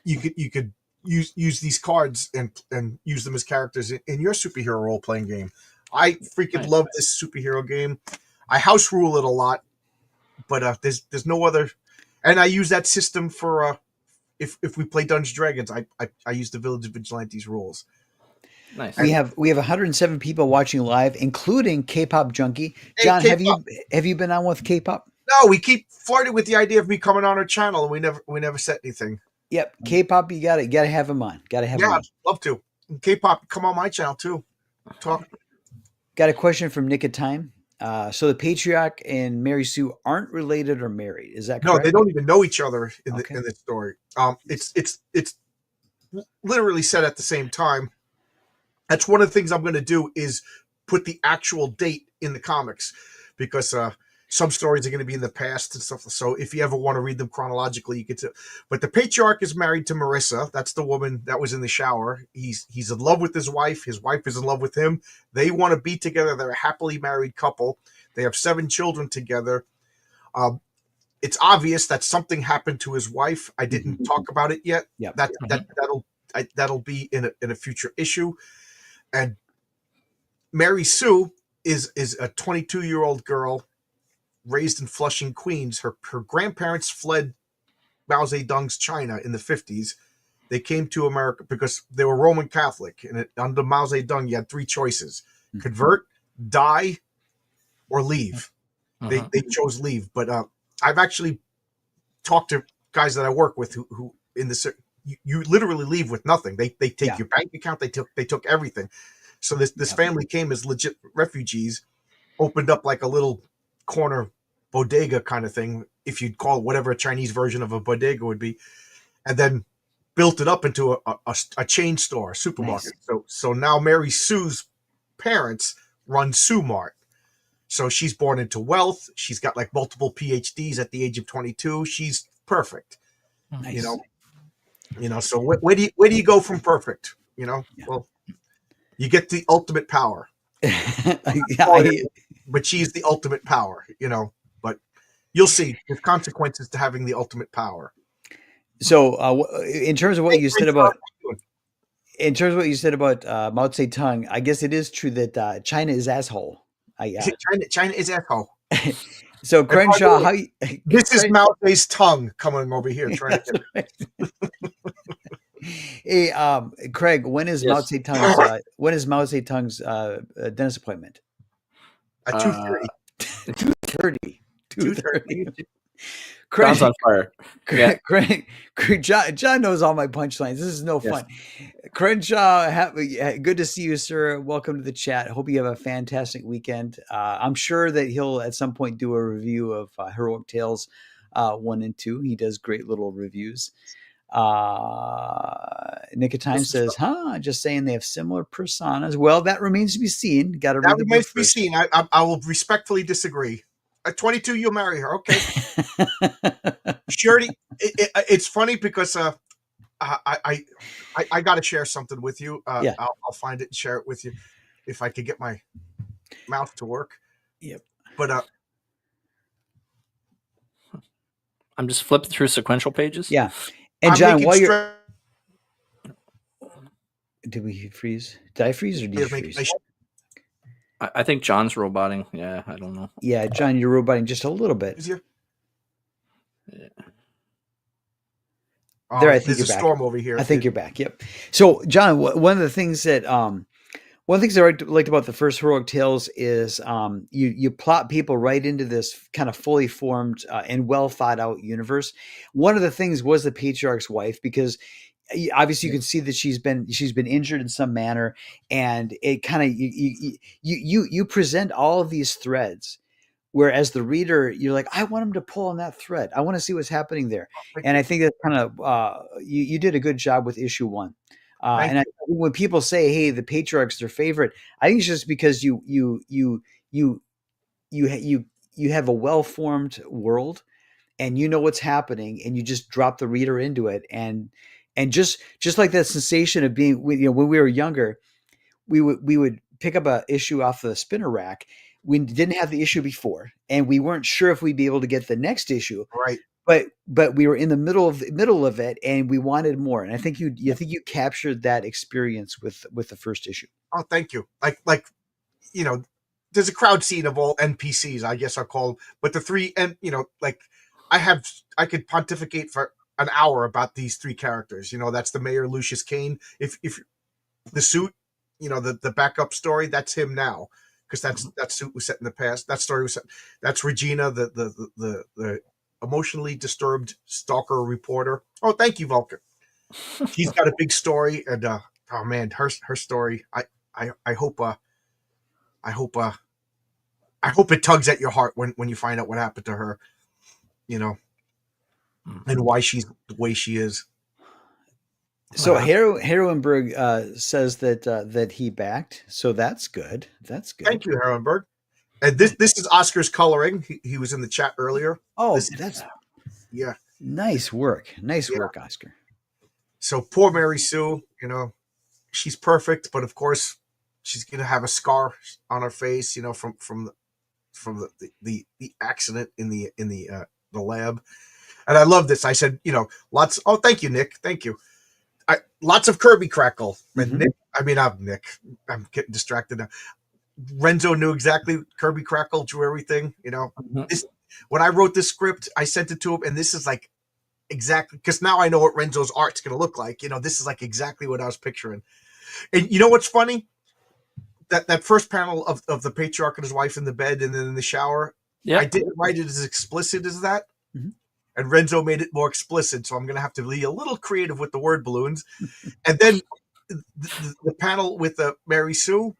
you could use these cards and use them as characters in your superhero role-playing game. I freaking love this superhero game. I house rule it a lot, but there's no other. And I use that system for if we play Dungeons Dragons, I use the Village Vigilantes rules. Nice. We have 107 people watching live, including K-pop junkie. Hey, John, K-pop. have you been on with K-pop? No, we keep flirting with the idea of me coming on our channel, and we never said anything. Yep, K-pop. You gotta have him on. Gotta have him Yeah, on. I'd love to. And K-pop, come on my channel too. Talk. Got a question from Nick of Time. So the patriarch and Mary Sue aren't related or married. Is that correct? No, they don't even know each other in Okay. the in this story. It's literally said at the same time. That's one of the things I'm going to do is put the actual date in the comics, because some stories are going to be in the past and stuff. So if you ever want to read them chronologically, you get to. But the patriarch is married to Marissa. That's the woman that was in the shower. He's in love with his wife. His wife is in love with him. They want to be together. They're a happily married couple. They have 7 children together. It's obvious that something happened to his wife. I didn't talk about it yet. Yep. That'll be in a future issue. And Mary Sue is a 22-year-old girl raised in Flushing, Queens. Her grandparents fled Mao Zedong's China in the 50s. They came to America because they were Roman Catholic, and under Mao Zedong, you had 3 choices: convert, die, or leave. They chose leave. But I've actually talked to guys that I work with who in this. You literally leave with nothing. They take your bank account. They took everything. So this family came as legit refugees, opened up like a little corner bodega kind of thing, if you'd call it whatever a Chinese version of a bodega would be, and then built it up into a chain store, a supermarket. Nice. So now Mary Sue's parents run Sue Mart. So she's born into wealth. She's got like multiple PhDs at the age of 22. She's perfect. Nice. You know. So where do you go from perfect? Well, you get the ultimate power. But she's the ultimate power. But you'll see there's consequences to having the ultimate power. So, in terms of what you said about Mao Zedong, I guess it is true that China is asshole. China is asshole. So Crenshaw, this is Mao Zedong's tongue coming over here trying to get Hey, Craig, when is Mao Zedong's dentist appointment? At 2:30. 2:30. 2:30. John's on fire. Yeah. Craig, John knows all my punchlines. This is no fun. Crenshaw, good to see you, sir. Welcome to the chat. Hope you have a fantastic weekend. I'm sure that he'll at some point do a review of Heroic Tales 1 and 2. He does great little reviews. Nick of Time says, just saying they have similar personas. Well, that remains to be seen. Got to read the book remains to be first. seen. I will respectfully disagree. At 22, you'll marry her. Okay. Surety. It's funny because I got to share something with you. I'll find it and share it with you if I could get my mouth to work. Yep. But I'm just flipping through sequential pages. Yeah. And I'm John, making while you're... Did we freeze? Did I freeze or did you freeze? I think John's roboting. Yeah, I don't know. Yeah, John, you're roboting just a little bit. Is you? Yeah. There, I think there's you're a back. storm over here. I think you're back. Yep. So, John, one of the things that I liked about the first Heroic Tales is you plot people right into this kind of fully formed and well thought out universe. One of the things was the patriarch's wife, because obviously you can see that she's been injured in some manner, and it kind of you present all of these threads, whereas the reader, you're like, I want him to pull on that thread. I want to see what's happening there. And I think that kind of you did a good job with issue 1. And I think when people say, "Hey, the patriarch's their favorite," I think it's just because you have a well-formed world, and you know what's happening, and you just drop the reader into it, and just like that sensation of being, when we were younger, we would pick up a issue off the spinner rack. We didn't have the issue before, and we weren't sure if we'd be able to get the next issue. Right. But we were in the middle of it, and we wanted more. And I think you captured that experience with the first issue. Oh, thank you. there's a crowd scene of all NPCs, I guess I'll call them, but the three, and like I could pontificate for an hour about these three characters. That's the mayor, Lucius Kane. If the suit, the backup story, that's him now, because that suit was set in the past. That story was set. That's Regina, the emotionally disturbed stalker reporter. Oh, thank you, Vulcan. She's got a big story, and oh man, her story. I hope it tugs at your heart when you find out what happened to her, and why she's the way she is. So Heroenberg says that he backed, so that's good. That's good. Thank you, Heroenberg. And this is Oscar's coloring. He was in the chat earlier. Oh, that's nice work. Nice work, Oscar. So poor Mary Sue, she's perfect, but of course she's gonna have a scar on her face, from the accident in the lab. And I love this. I said, lots. Oh, thank you, Nick. Thank you. Lots of Kirby crackle. Mm-hmm. Nick. I'm getting distracted now. Renzo knew exactly Kirby crackle, drew everything. When I wrote this script, I sent it to him, and this is like exactly, because now I know what Renzo's art's going to look like. This is like exactly what I was picturing. And you know what's funny? That first panel of the patriarch and his wife in the bed and then in the shower, I didn't write it as explicit as that. Mm-hmm. And Renzo made it more explicit, so I'm going to have to be a little creative with the word balloons. And then the panel with Mary Sue,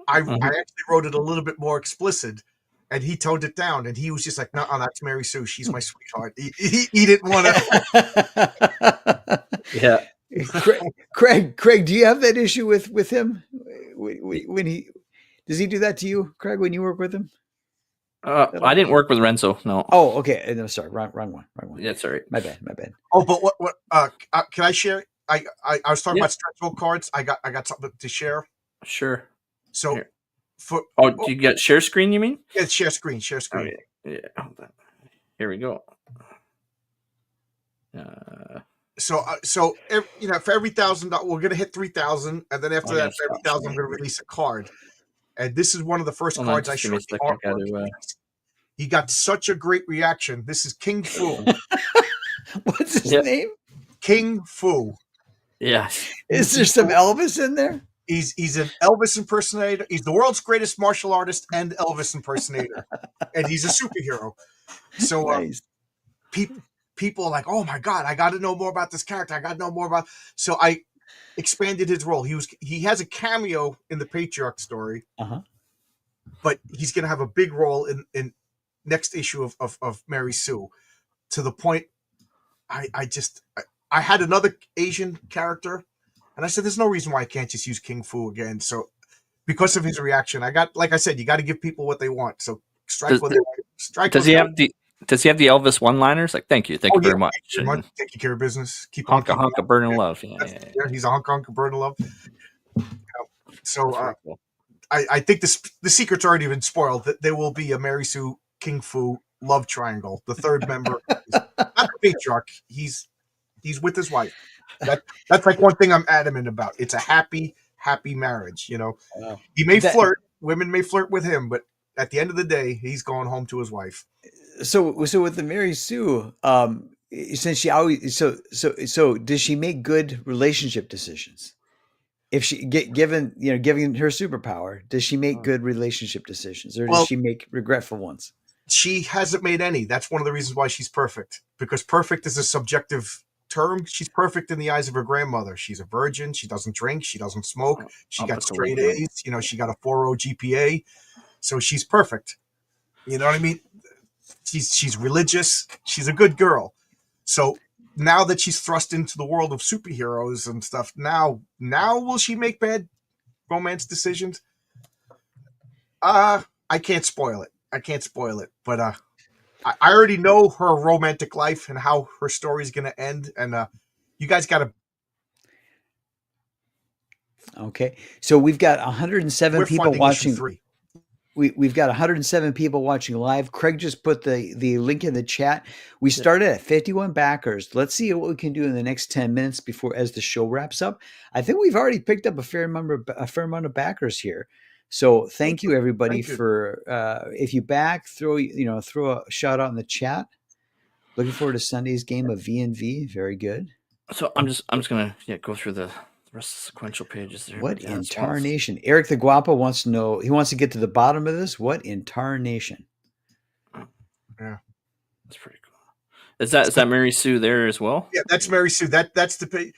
I actually wrote it a little bit more explicit, and he toned it down. And he was just like, "No, that's Mary Sue. She's my sweetheart." He didn't want to. Yeah. Craig, do you have that issue with him when does he do that to you, Craig, when you work with him? I didn't work with Renzo. No. Oh, okay. No, sorry. Wrong one. Yeah, sorry. My bad. Oh, but what? Can I share? I was talking about stretch goal cards. I got something to share. Sure. So, Here. Do you get share screen? You mean? Yeah, share screen. Oh, yeah. Hold on. Here we go. So for every $1,000, we're gonna hit 3,000, and then after that, for every 1,000, I'm gonna release a card. And this is one of the first cards I showed you. He got such a great reaction. This is King Fu. What's his name? King Fu. Yes. Is there some Elvis in there? He's an Elvis impersonator. He's the world's greatest martial artist and Elvis impersonator, and he's a superhero. So nice. People are like, "Oh my God, I got to know more about this character. I got to know more about." So I expanded his role. He has a cameo in the Patriarch story, but he's going to have a big role in next issue of Mary Sue. To the point, I had another Asian character, and I said, "There's no reason why I can't just use King Fu again." So because of his reaction, like I said, you got to give people what they want. So strike. Does he have the Elvis one-liners? Like, thank you very much. Take care of business. Keep honka burning love. Yeah, he's a honka burning love. So cool. I think the secret's already been spoiled. That there will be a Mary Sue King Fu love triangle. The third member, not the patriarch. He's with his wife. That's like one thing I'm adamant about. It's a happy marriage. Wow. He may flirt. Women may flirt with him, but at the end of the day, he's going home to his wife. So with the Mary Sue, since she always so does she make good relationship decisions? If she given her superpower, does she make good relationship decisions, or does she make regretful ones? She hasn't made any. That's one of the reasons why she's perfect, because perfect is a subjective term. She's perfect in the eyes of her grandmother. She's a virgin. She doesn't drink. She doesn't smoke. She got straight A's. She got a 4.0 GPA. So she's perfect. You know what I mean? She's religious. She's a good girl. So now that she's thrust into the world of superheroes and stuff, now will she make bad romance decisions? I can't spoil it. But I already know her romantic life and how her story is going to end. And you guys got to. Okay. So we've got 107 people watching. We've got 107 people watching live. Craig just put the link in the chat. We started at 51 backers. Let's see what we can do in the next 10 minutes as the show wraps up. I think we've already picked up a fair amount of backers here. So thank you everybody Thank you. for if you back, throw a shout out in the chat. Looking forward to Sunday's game of V&V. Very good. So I'm just gonna go through the rest of the sequential pages there. What but yeah, in it's wild. tarnation? Eric the Guapo wants to know. He wants to get to the bottom of this. What in tarnation? Yeah. That's pretty cool. Is that Mary Sue there as well? Yeah, that's Mary Sue. That's the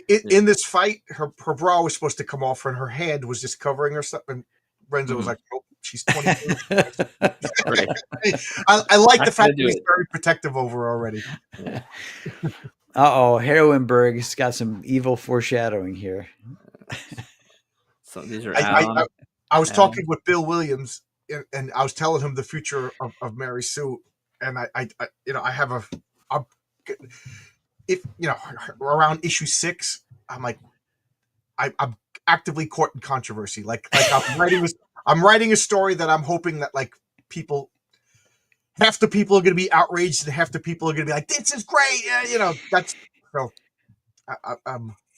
in this fight, her bra was supposed to come off, and her hand was just covering her stuff. And Renzo was like, "Nope, she's 22." Right. I like the Not fact gonna that do he's it. very protective over her already. Heroinberg's got some evil foreshadowing here. So these are I was talking with Bill Williams, and I was telling him the future of Mary Sue, and I have if around issue 6, I'm like, I'm actively caught in controversy. Like I'm writing a story that I'm hoping that like half the people are going to be outraged and half the people are going to be like, this is great. Yeah, that's so.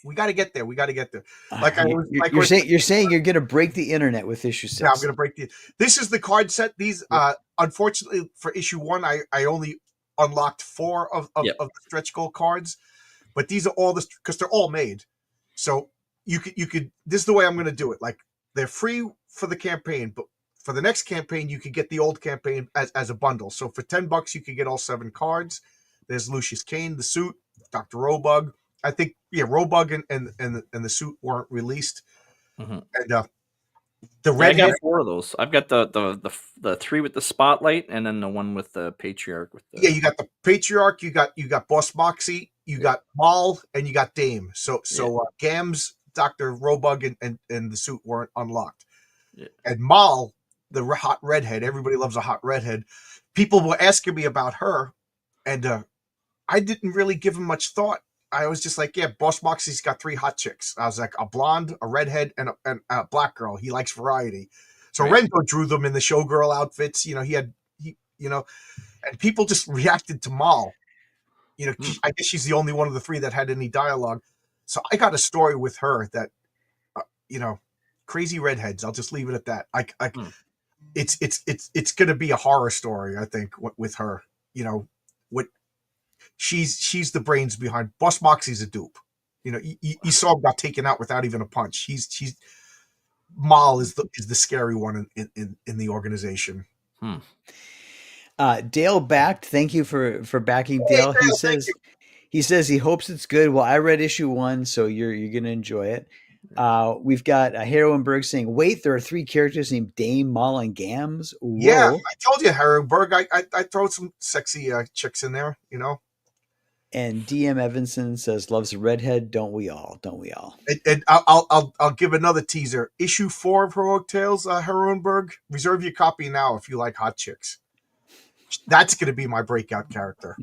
We got to get there. We got to get there. You're saying you're going to break the internet with issue 6. Yeah, I'm going to break this is the card set. These, unfortunately for issue 1, I only unlocked 4 of the stretch goal cards, but these are all because they're all made. So you could, this is the way I'm going to do it. Like, they're free for the campaign, but for the next campaign, you could get the old campaign as a bundle. So for $10, you could get all 7 cards. There's Lucius Kane, the suit, Dr. Robug. I think, Robug and the suit weren't released. Mm-hmm. And the red. I got 4 of those. I've got the 3 with the spotlight, and then the one with the patriarch. You got the patriarch. You got Boss Moxie. You got Maul, and you got Dame. So Gams, Dr. Robug, and the suit weren't unlocked. Yeah. And Maul, the hot redhead. Everybody loves a hot redhead. People were asking me about her, and I didn't really give him much thought. I was just like, Boss Moxie's got 3 hot chicks. I was like, a blonde, a redhead, and a black girl. He likes variety. So right. Renzo drew them in the showgirl outfits. And people just reacted to Maul. I guess she's the only one of the 3 that had any dialogue. So I got a story with her that, crazy redheads. I'll just leave it at that. It's going to be a horror story, I think, with her. She's the brains behind. Boss Moxie's a dupe. You saw him got taken out without even a punch. She's Maul is the scary one in the organization. Dale backed. Thank you for backing Dale. He says he hopes it's good. Well, I read issue 1, so you're gonna enjoy it. We've got Heroinberg saying, "Wait, there are 3 characters named Dame, Maul, and Gams." Whoa. Yeah, I told you, Heroinberg. I throw some sexy chicks in there. And DM Evanson says, "Loves a redhead, don't we all? Don't we all?" And I'll give another teaser. Issue 4 of Heroic Tales, Heroinberg. Reserve your copy now if you like hot chicks. That's going to be my breakout character.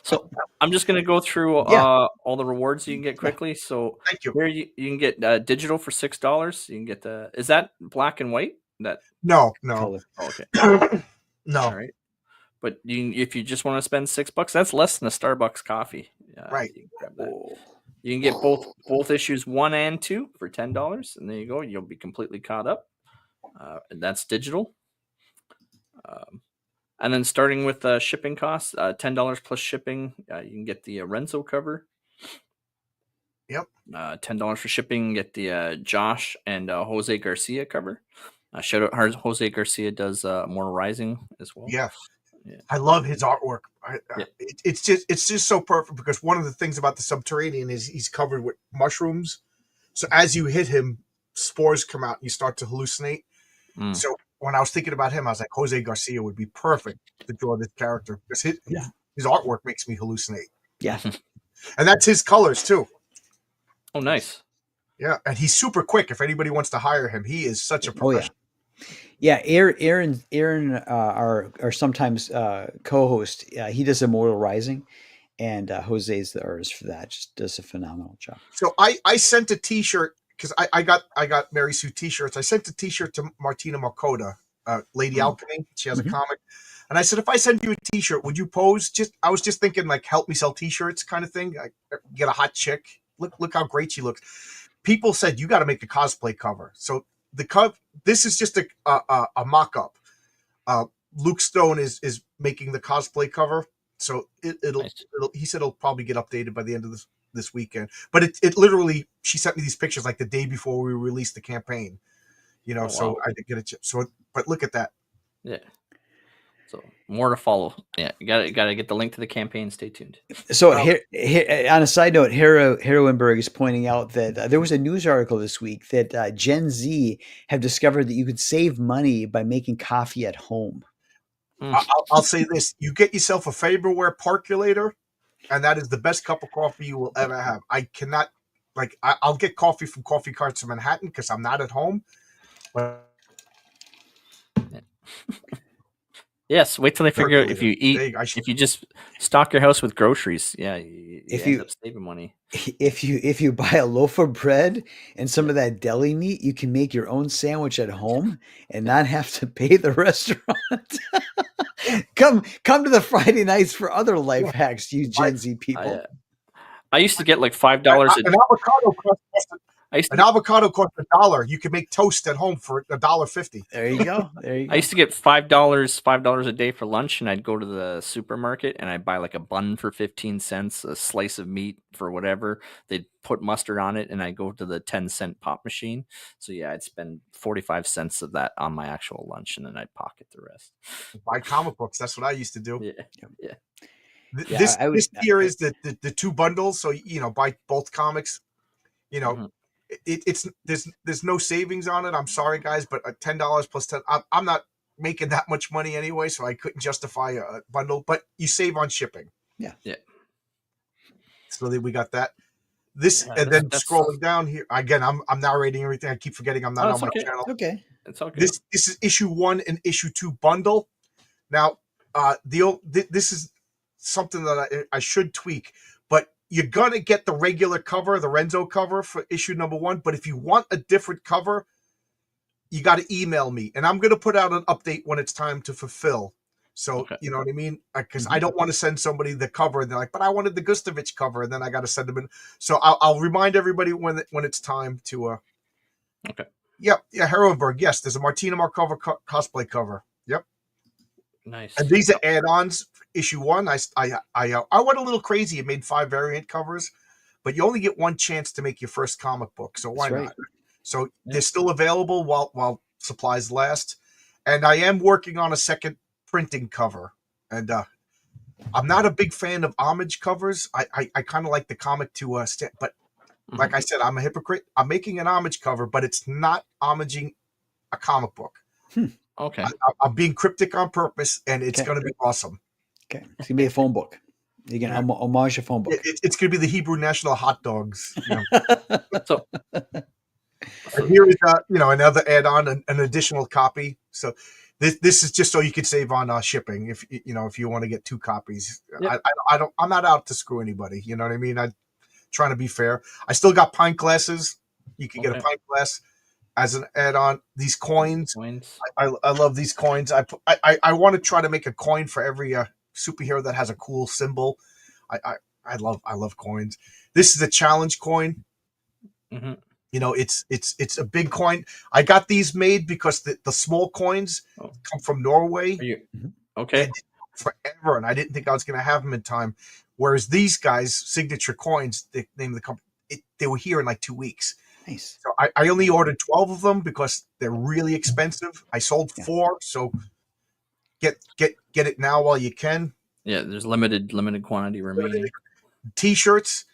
So I'm just going to go through all the rewards you can get quickly. So thank you. Here you can get digital for $6. You can get is that black and white? No. Oh, okay. No. All right. But if you just want to spend $6, that's less than a Starbucks coffee. Right. You can grab that. You can get both issues 1 and 2 for $10, and there you go. You'll be completely caught up. And that's digital. And then starting with shipping costs, $10 plus shipping, you can get the Renzo cover. Yep. $10 for shipping, get the Josh and Jose Garcia cover. Shout out Jose Garcia does more Rising as well. Yeah. I love his artwork. It's just so perfect because one of the things about the Subterranean is he's covered with mushrooms. So as you hit him, spores come out and you start to hallucinate. So when I was thinking about him, I was like, Jose Garcia would be perfect to draw this character because his artwork makes me hallucinate. Yeah. And that's his colors too. Oh, nice. Yeah. And he's super quick. If anybody wants to hire him, he is such a professional. Yeah, Aaron, our sometimes co-host, he does Immortal Rising, and Jose's the artist for that. Just does a phenomenal job. So I sent a T-shirt because I got Mary Sue T-shirts. I sent a T-shirt to Martina Makota, Lady Alchemy. She has a comic, and I said, if I send you a T-shirt, would you pose? I was just thinking like help me sell T-shirts kind of thing. I get a hot chick. Look how great she looks. People said you got to make a cosplay cover. So This is just a mock-up. Luke Stone is making the cosplay cover, so it'll he said it'll probably get updated by the end of this weekend. But it literally, she sent me these pictures like the day before we released the campaign, so I did get it. So, but look at that. Yeah. So more to follow. Yeah, you gotta get the link to the campaign. Stay tuned. So here, on a side note, Hero Winberg is pointing out that there was a news article this week that Gen Z have discovered that you could save money by making coffee at home. I'll say this: you get yourself a Faberware percolator, and that is the best cup of coffee you will ever have. I cannot, I'll get coffee from Coffee Carts in Manhattan because I'm not at home. But yes, wait till they figure out if you eat, if you just stock your house with groceries. Yeah, you end up saving money. If you buy a loaf of bread and some of that deli meat, you can make your own sandwich at home and not have to pay the restaurant. Come to the Friday nights for other life hacks, you Gen Z people. I used to get like $5 an avocado costs an avocado costs $1. You can make toast at home for $1.50. There you go. I used to get $5 a day for lunch, and I'd go to the supermarket and I'd buy like a bun for 15 cents, a slice of meat for whatever. They'd put mustard on it, and I'd go to the 10-cent pop machine. So yeah, I'd spend 45 cents of that on my actual lunch, and then I'd pocket the rest. Buy comic books. That's what I used to do. Yeah. This here is the two bundles. So buy both comics. There's no savings on it. I'm sorry, guys, but $10 plus 10. I'm not making that much money anyway, so I couldn't justify a bundle. But you save on shipping. Yeah. So we got that. And then scrolling down here again. I'm narrating everything. I keep forgetting I'm not on my channel. Okay, it's okay. This is issue 1 and issue 2 bundle. Now, this is something that I should tweak, but you're going to get the regular cover, the Renzo cover for issue number 1. But if you want a different cover, you got to email me. And I'm going to put out an update when it's time to fulfill. So, you know what I mean? Because I don't want to send somebody the cover and they're like, but I wanted the Gustovich cover. And then I got to send them in. So I'll remind everybody when it's time to. Okay. Yep. Yeah. Heroberg. Yes. There's a Martina Markova cosplay cover. Yep. Nice. And these are add-ons. Issue 1, I went a little crazy and made 5 variant covers, but you only get one chance to make your first comic book, so why not? So they're still available while supplies last, and I am working on a second printing cover, and I'm not a big fan of homage covers. I kind of like the comic to but like I said, I'm a hypocrite. I'm making an homage cover, but it's not homaging a comic book. Okay, I'm being cryptic on purpose, and it's going to be awesome. Okay, it's gonna be a phone book. You can homage a phone book. It's gonna be the Hebrew national hot dogs. So here is another add-on, an additional copy. So this is just so you can save on shipping if you want to get 2 copies. Yep. I'm not out to screw anybody. You know what I mean? I'm trying to be fair. I still got pint glasses. You can get a pint glass as an add-on. These coins. I love these coins. I want to try to make a coin for every superhero that has a cool symbol. I love coins. This is a challenge coin. It's a big coin. I got these made because the small coins come from Norway. Okay. Forever, and I didn't think I was going to have them in time. Whereas these guys, Signature Coins, the name of the company, they were here in like 2 weeks. Nice. So I only ordered 12 of them because they're really expensive. I sold 4, so get it now while you can. Yeah, there's limited quantity remaining. T-shirts.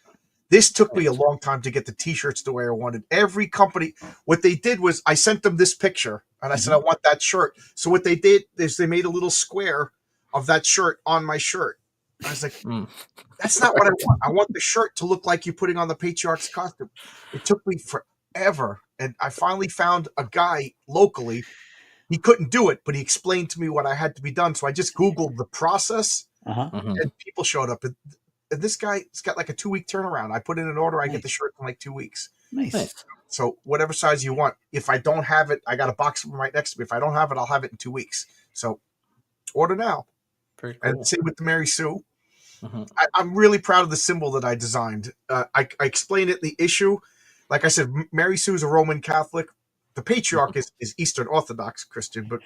This took me a long time to get the T-shirts the way I wanted. Every company, what they did was I sent them this picture, and I said I want that shirt. So what they did is they made a little square of that shirt on my shirt. I was like, that's not what I want. I want the shirt to look like you're putting on the Patriarch's costume. It took me forever, and I finally found a guy locally. He couldn't do it, but he explained to me what I had to be done. So I just Googled the process, and people showed up. And this guy's got like a 2-week turnaround. I put in an order. I get the shirt in like 2 weeks. Nice. So whatever size you want. If I don't have it, I got a box of them right next to me. If I don't have it, I'll have it in 2 weeks. So order now. Very cool. And same with the Mary Sue. I'm really proud of the symbol that I designed. I explained it in the issue. Like I said, Mary Sue is a Roman Catholic. the patriarch is Eastern Orthodox Christian, but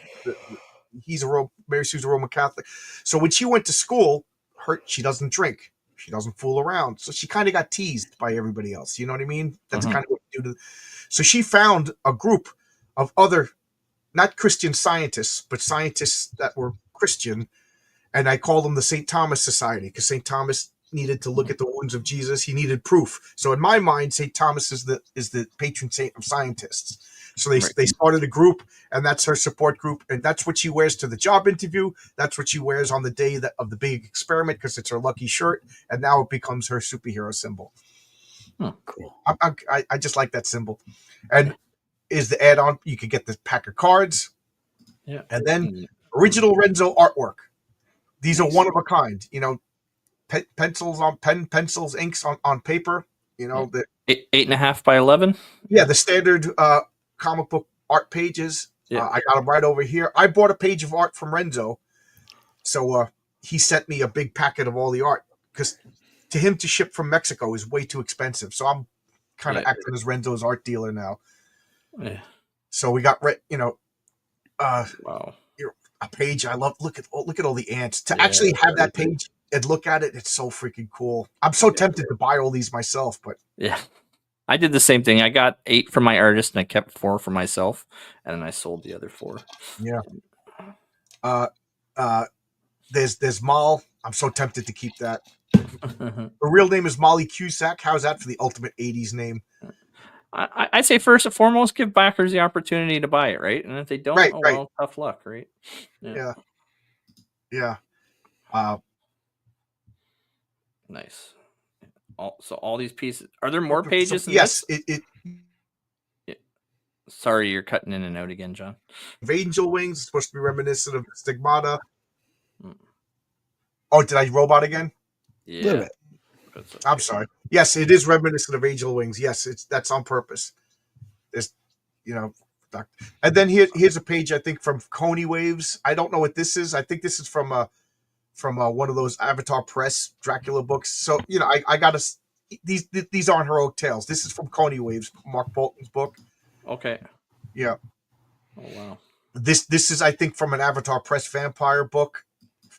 Mary Sue's a Roman Catholic. So when she went to school, she doesn't drink. She doesn't fool around. So she kind of got teased by everybody else. You know what I mean? That's kind of what you do. So she found a group of other, not Christian scientists, but scientists that were Christian. And I call them the St. Thomas Society, because St. Thomas needed to look at the wounds of Jesus. He needed proof. So in my mind, St. Thomas is the patron saint of scientists. So they started a group, and that's her support group, and that's what she wears to the job interview. That's what she wears on the day of the big experiment, because it's her lucky shirt, and now it becomes her superhero symbol. Cool. I just like that symbol. And is the add-on, you could get the pack of cards, and then original Renzo artwork. These are one of a kind. You know, pencils, inks on paper. You know, the 8.5 by 11. Yeah, the standard comic book art pages. I got them right over here. I bought a page of art from Renzo, so he sent me a big packet of all the art, because to him to ship from Mexico is way too expensive. So I'm kind of acting as Renzo's art dealer now. Yeah. So we got wow, a page. I love look at all the ants. To actually have that page and look at it, it's so freaking cool. I'm so tempted to buy all these myself, but I did the same thing. I got 8 from my artist, and I kept 4 for myself, and then I sold the other 4. Yeah. There's Mal. I'm so tempted to keep that. Her real name is Molly Cusack. How's that for the ultimate 80s name? I'd say first and foremost, give backers the opportunity to buy it, right? And if they don't, well, tough luck, right? Yeah. Nice. So all these pieces. Are there more pages? Yes. Sorry, you're cutting in and out again, John. Angel Wings is supposed to be reminiscent of Stigmata. Oh, did I robot again? Yeah. I'm sorry. Yes, it is reminiscent of Angel Wings. Yes, that's on purpose. There's, and then here's a page, I think, from Coney Waves. I don't know what this is. I think this is from one of those Avatar Press Dracula books. So I got these aren't heroic tales. This is from Coney Waves, Mark Bolton's book. Okay. Yeah. Oh wow. This is, I think, from an Avatar Press vampire book.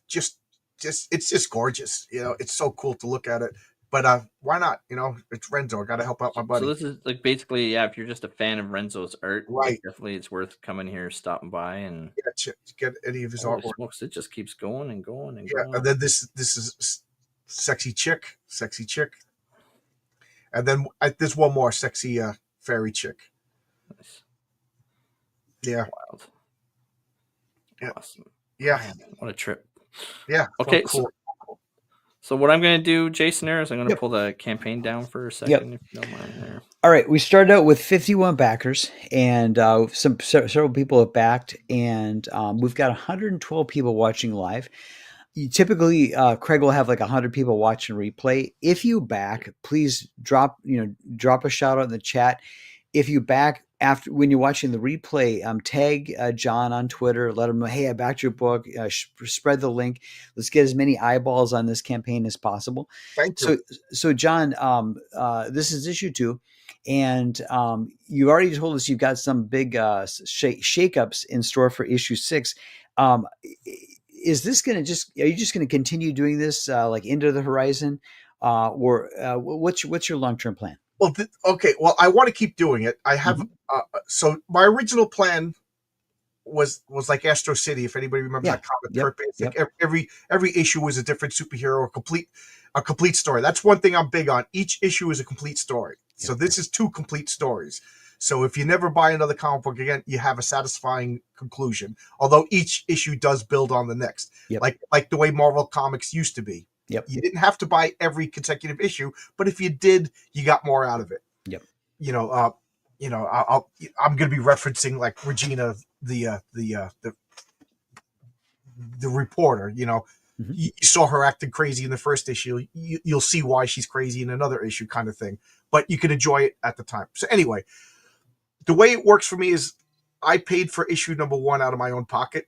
Just it's just gorgeous. It's so cool to look at it. But why not? It's Renzo. I got to help out my buddy. So this is like basically, if you're just a fan of Renzo's art, right? Definitely, it's worth coming here, stopping by, and get any of his artwork. Smokes, it just keeps going and going and going. And then this is sexy chick, and then there's one more sexy fairy chick. Nice. Yeah. Wild. Yeah. Awesome. Yeah. Man, what a trip. Yeah. Okay. Cool. So what I'm going to do, Jason, is I'm going to pull the campaign down for a second, if you don't mind there. All right. We started out with 51 backers, and several people have backed, and we've got 112 people watching live. Typically, Craig will have like 100 people watching replay. If you back, please drop a shout out in the chat. If you back when you're watching the replay, tag John on Twitter. Let him know, hey, I backed your book. Spread the link. Let's get as many eyeballs on this campaign as possible. Thank you. So John, this is issue 2, and you already told us you've got some big shakeups in store for issue 6. Is this going to are you just going to continue doing this like into the horizon, or what's your long-term plan? Well, okay. Well, I want to keep doing it. I have so my original plan was like Astro City. If anybody remembers that comic, every issue was a different superhero, a complete story. That's one thing I'm big on. Each issue is a complete story. So this is 2 complete stories. So if you never buy another comic book again, you have a satisfying conclusion. Although each issue does build on the next, like the way Marvel Comics used to be. Yep. You didn't have to buy every consecutive issue, but if you did, you got more out of it. Yep. I'm going to be referencing like Regina, the reporter. You saw her acting crazy in the first issue. You'll see why she's crazy in another issue, kind of thing. But you can enjoy it at the time. So anyway, the way it works for me is I paid for issue number 1 out of my own pocket.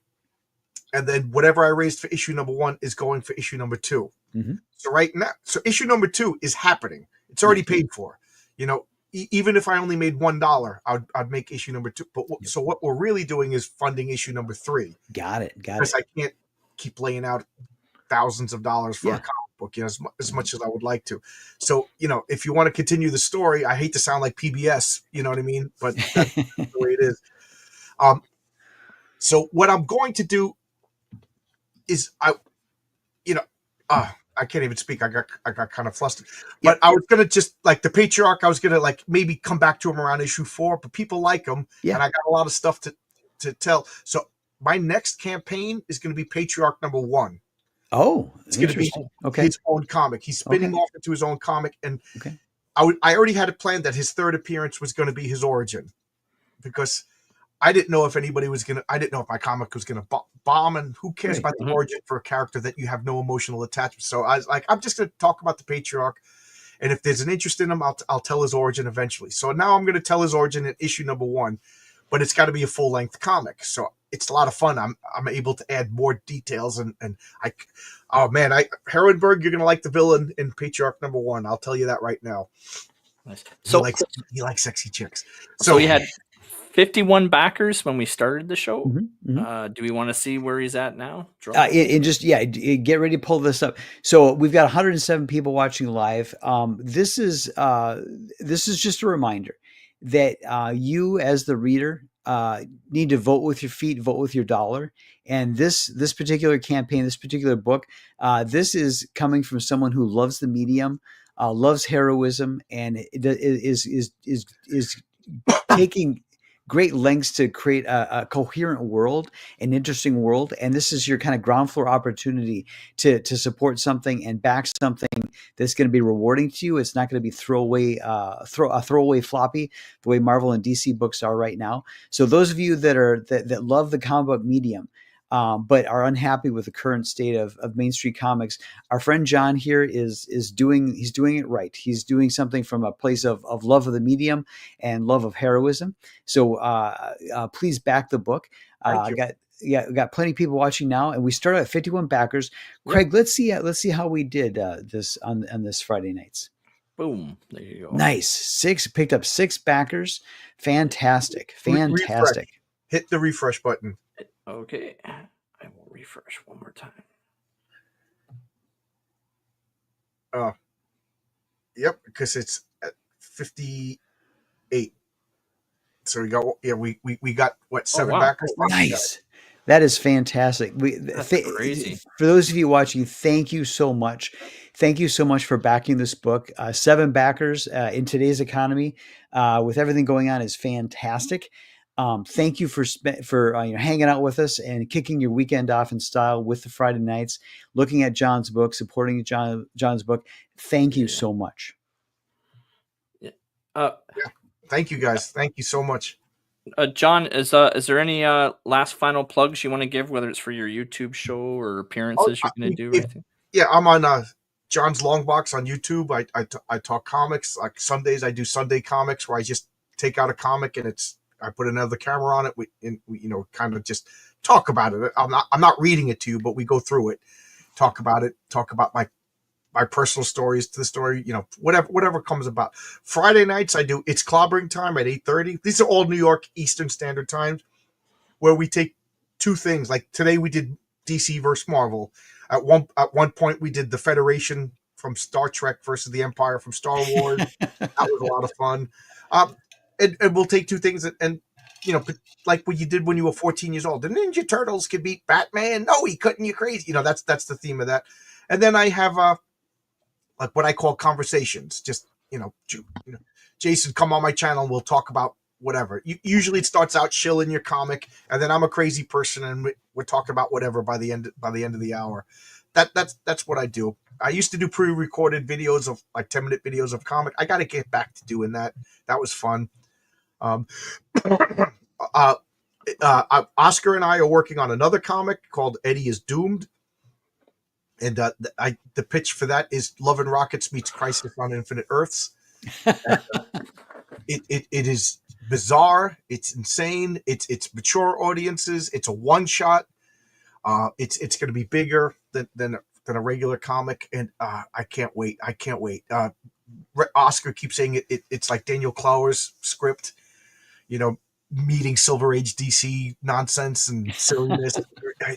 And then whatever I raised for issue number 1 is going for issue number 2. Mm-hmm. So right now, issue number 2 is happening. It's already paid for. even if I only made $1, I'd make issue number 2. But so what we're really doing is funding issue number 3. Got it. Because I can't keep laying out thousands of dollars for Yeah. a comic book, as much as I would like to. So, if you want to continue the story, I hate to sound like PBS, you know what I mean? But that's the way it is. So what I'm going to do is I can't even speak. I got kind of flustered. But I was gonna just like the Patriarch. I was gonna like maybe come back to him around issue 4. But people like him, and I got a lot of stuff to tell. So my next campaign is going to be Patriarch number 1. Oh, it's going to be his own comic. He's spinning off into his own comic, and I already had it planned that his 3rd appearance was going to be his origin, because I didn't know if anybody was going to. I didn't know if my comic was going to bomb, and who cares about the origin for a character that you have no emotional attachment. So I was like, I'm just going to talk about the Patriarch, and if there's an interest in him, I'll tell his origin eventually. So now I'm going to tell his origin in issue number 1, but it's got to be a full length comic. So it's a lot of fun. I'm able to add more details, and Herrenberg, you're going to like the villain in Patriarch number 1. I'll tell you that right now. Nice. So he likes sexy chicks. So we had 51 backers when we started the show. Mm-hmm. Do we want to see where he's at now? Get ready to pull this up. So we've got 107 people watching live. This is just a reminder that you, as the reader, need to vote with your feet, vote with your dollar. And this particular campaign, this particular book, this is coming from someone who loves the medium, loves heroism, and is taking great lengths to create a coherent world, an interesting world. And this is your kind of ground floor opportunity to support something and back something that's going to be rewarding to you. It's not going to be a throwaway floppy the way Marvel and DC books are right now. So those of you that love the comic book medium, but are unhappy with the current state of Main Street Comics, our friend John here he's doing it right. He's doing something from a place of love of the medium and love of heroism. So please back the book. We got plenty of people watching now, and we started at 51 backers. Craig, let's see how we did this on this Friday nights. Boom! There you go. Nice. Picked up 6 backers. Fantastic. Refresh. Hit the refresh button. Okay, I will refresh one more time. Yep, because it's at 58. So we got what, 7 backers? Nice. That is fantastic. That's crazy. For those of you watching, thank you so much. Thank you so much for backing this book. 7 backers in today's economy, with everything going on, is fantastic. Thank you for hanging out with us and kicking your weekend off in style with the Friday nights, looking at John's book, supporting John's book. Thank you so much. Thank you, guys. Thank you so much. John, is there any last final plugs you want to give, whether it's for your YouTube show or appearances you're going to do? Or anything? Yeah, I'm on Johns Longbox on YouTube. I talk comics. Like Sundays, I do Sunday comics where I just take out a comic and I put another camera on it. We kind of just talk about it. I'm not reading it to you, but we go through it, talk about my personal stories to the story, whatever comes about. Friday nights I do It's Clobbering Time at 8:30. These are all New York Eastern Standard Times, where we take 2 things. Like today we did DC versus Marvel. At one point we did the Federation from Star Trek versus the Empire from Star Wars. That was a lot of fun. And we'll take 2 things and like what you did when you were 14 years old. The Ninja Turtles could beat Batman. No, he couldn't. You crazy. That's the theme of that. And then I have like what I call conversations. Just Jason, come on my channel and we'll talk about whatever. Usually it starts out shilling your comic, and then I'm a crazy person and we're talking about whatever by the end of the hour. That's what I do. I used to do pre-recorded videos of like 10-minute videos of comic. I got to get back to doing that. That was fun. Oscar and I are working on another comic called Eddie is Doomed. And the pitch for that is Love and Rockets meets Crisis on Infinite Earths. It is bizarre. It's insane. It's mature audiences. It's a one-shot. It's going to be bigger than a regular comic, and I can't wait. Oscar keeps saying it's like Daniel Clower's script, meeting Silver Age DC nonsense and silliness.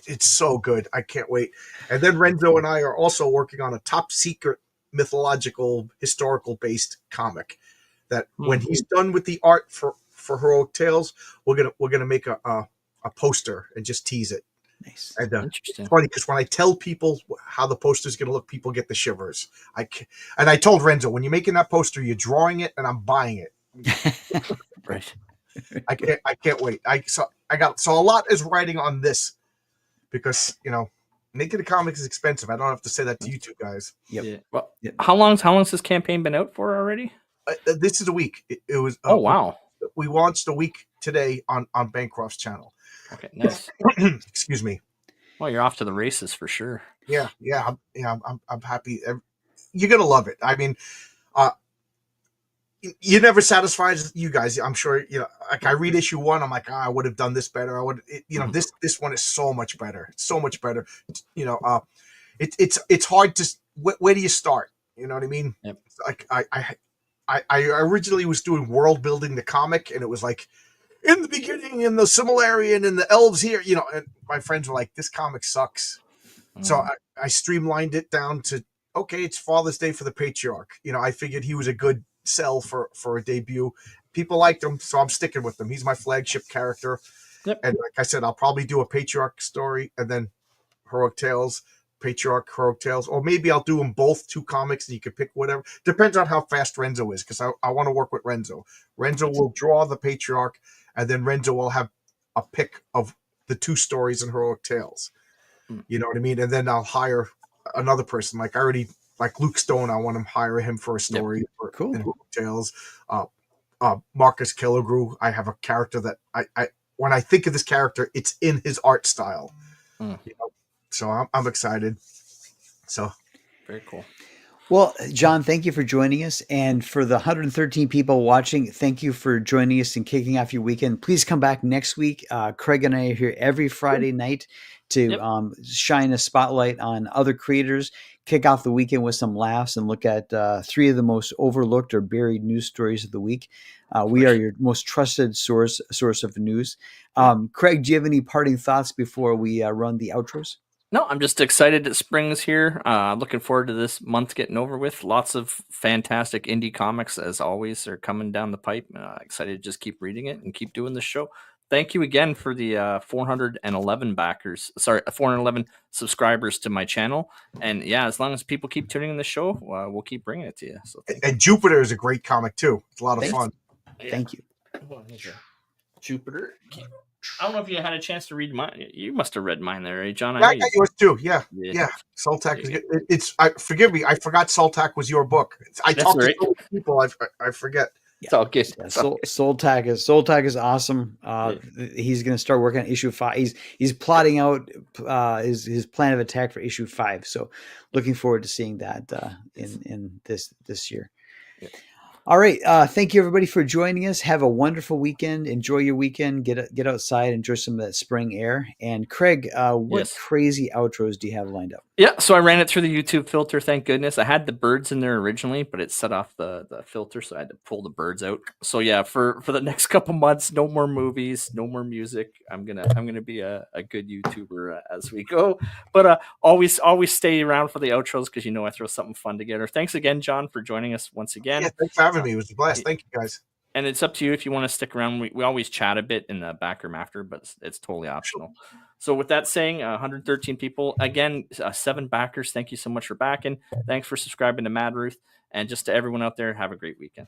It's so good. I can't wait. And then Renzo and I are also working on a top secret mythological historical based comic that when he's done with the art for Heroic Tales, we're gonna make a poster and just tease it. Nice. And Interesting. it's funny because when I tell people how the poster is going to look, people get the shivers. And I told Renzo, when you're making that poster, you're drawing it, and I'm buying it. Right. I can't wait. So a lot is riding on this because making a comic is expensive. I don't have to say that to you two guys. Yep. Yeah. Well, Yep. how long's this campaign been out for already? This is a week. It was. Oh wow. We launched a week today on Bancroft's channel. Okay, nice. Excuse me. Well, you're off to the races for sure. Yeah. I'm happy. You're gonna love it. I mean, you're never satisfied. You guys, I'm sure. Like I read issue 1, I'm like, I would have done this better. I would. This one is so much better. So much better. It's hard to. Where do you start? You know what I mean? Yep. Like I originally was doing world building the comic, and it was like, in the beginning, in the Silmarillion, and the elves here, and my friends were like, this comic sucks. So I streamlined it down to, okay, it's Father's Day for the Patriarch. I figured he was a good sell for a debut. People liked him, so I'm sticking with him. He's my flagship character. Yep. And like I said, I'll probably do a Patriarch story and then Heroic Tales, Patriarch, Heroic Tales, or maybe I'll do them both 2 comics and you can pick whatever. Depends on how fast Renzo is, because I want to work with Renzo. Renzo will draw the Patriarch, and then Renzo will have a pick of the 2 stories in Heroic Tales. You know what I mean? And then I'll hire another person. Like Luke Stone, I want to hire him for a story Cool. in Heroic Tales. Marcus Killigrew, I have a character that I when I think of this character, it's in his art style. So I'm excited. So Very cool. Well, John, thank you for joining us. And for the 113 people watching, thank you for joining us and kicking off your weekend. Please come back next week. Craig and I are here every Friday night to shine a spotlight on other creators, kick off the weekend with some laughs, and look at 3 of the most overlooked or buried news stories of the week. We are your most trusted source of news. Craig, do you have any parting thoughts before we run the outros? No, I'm just excited that spring's here. Looking forward to this month getting over with. Lots of fantastic indie comics, as always, are coming down the pipe. Excited to just keep reading it and keep doing this show. Thank you again for the 411 subscribers to my channel. And yeah, as long as people keep tuning in the show, we'll keep bringing it to you. So and Jupiter is a great comic too. It's a lot of fun. Thank you. Jupiter. I don't know if you had a chance to read mine. You must have read mine there, right, John? I got yours too. Yeah. Soltak is good. Forgive me. I forgot Soltak was your book. I talked to so many people. I forget. It's all good. Yeah, Soltak is awesome. He's going to start working on issue 5. He's plotting out his plan of attack for issue 5. So looking forward to seeing that in this year. Yeah. All right. Thank you, everybody, for joining us. Have a wonderful weekend. Enjoy your weekend. Get outside. Enjoy some of that spring air. And Craig, what crazy outros do you have lined up? Yeah, so I ran it through the YouTube filter. Thank goodness. I had the birds in there originally, but it set off the filter, so I had to pull the birds out. So yeah, for the next couple months, no more movies, no more music. I'm gonna be a good YouTuber as we go. But always stay around for the outros because I throw something fun together. Thanks again, John, for joining us once again. Yeah, thanks for having me. It was a blast. Thank you, guys. And it's up to you if you want to stick around. We always chat a bit in the back room after, but it's totally optional. So with that saying, 113 people, again, 7 backers. Thank you so much for backing. Thanks for subscribing to Mad Ruth. And just to everyone out there, have a great weekend.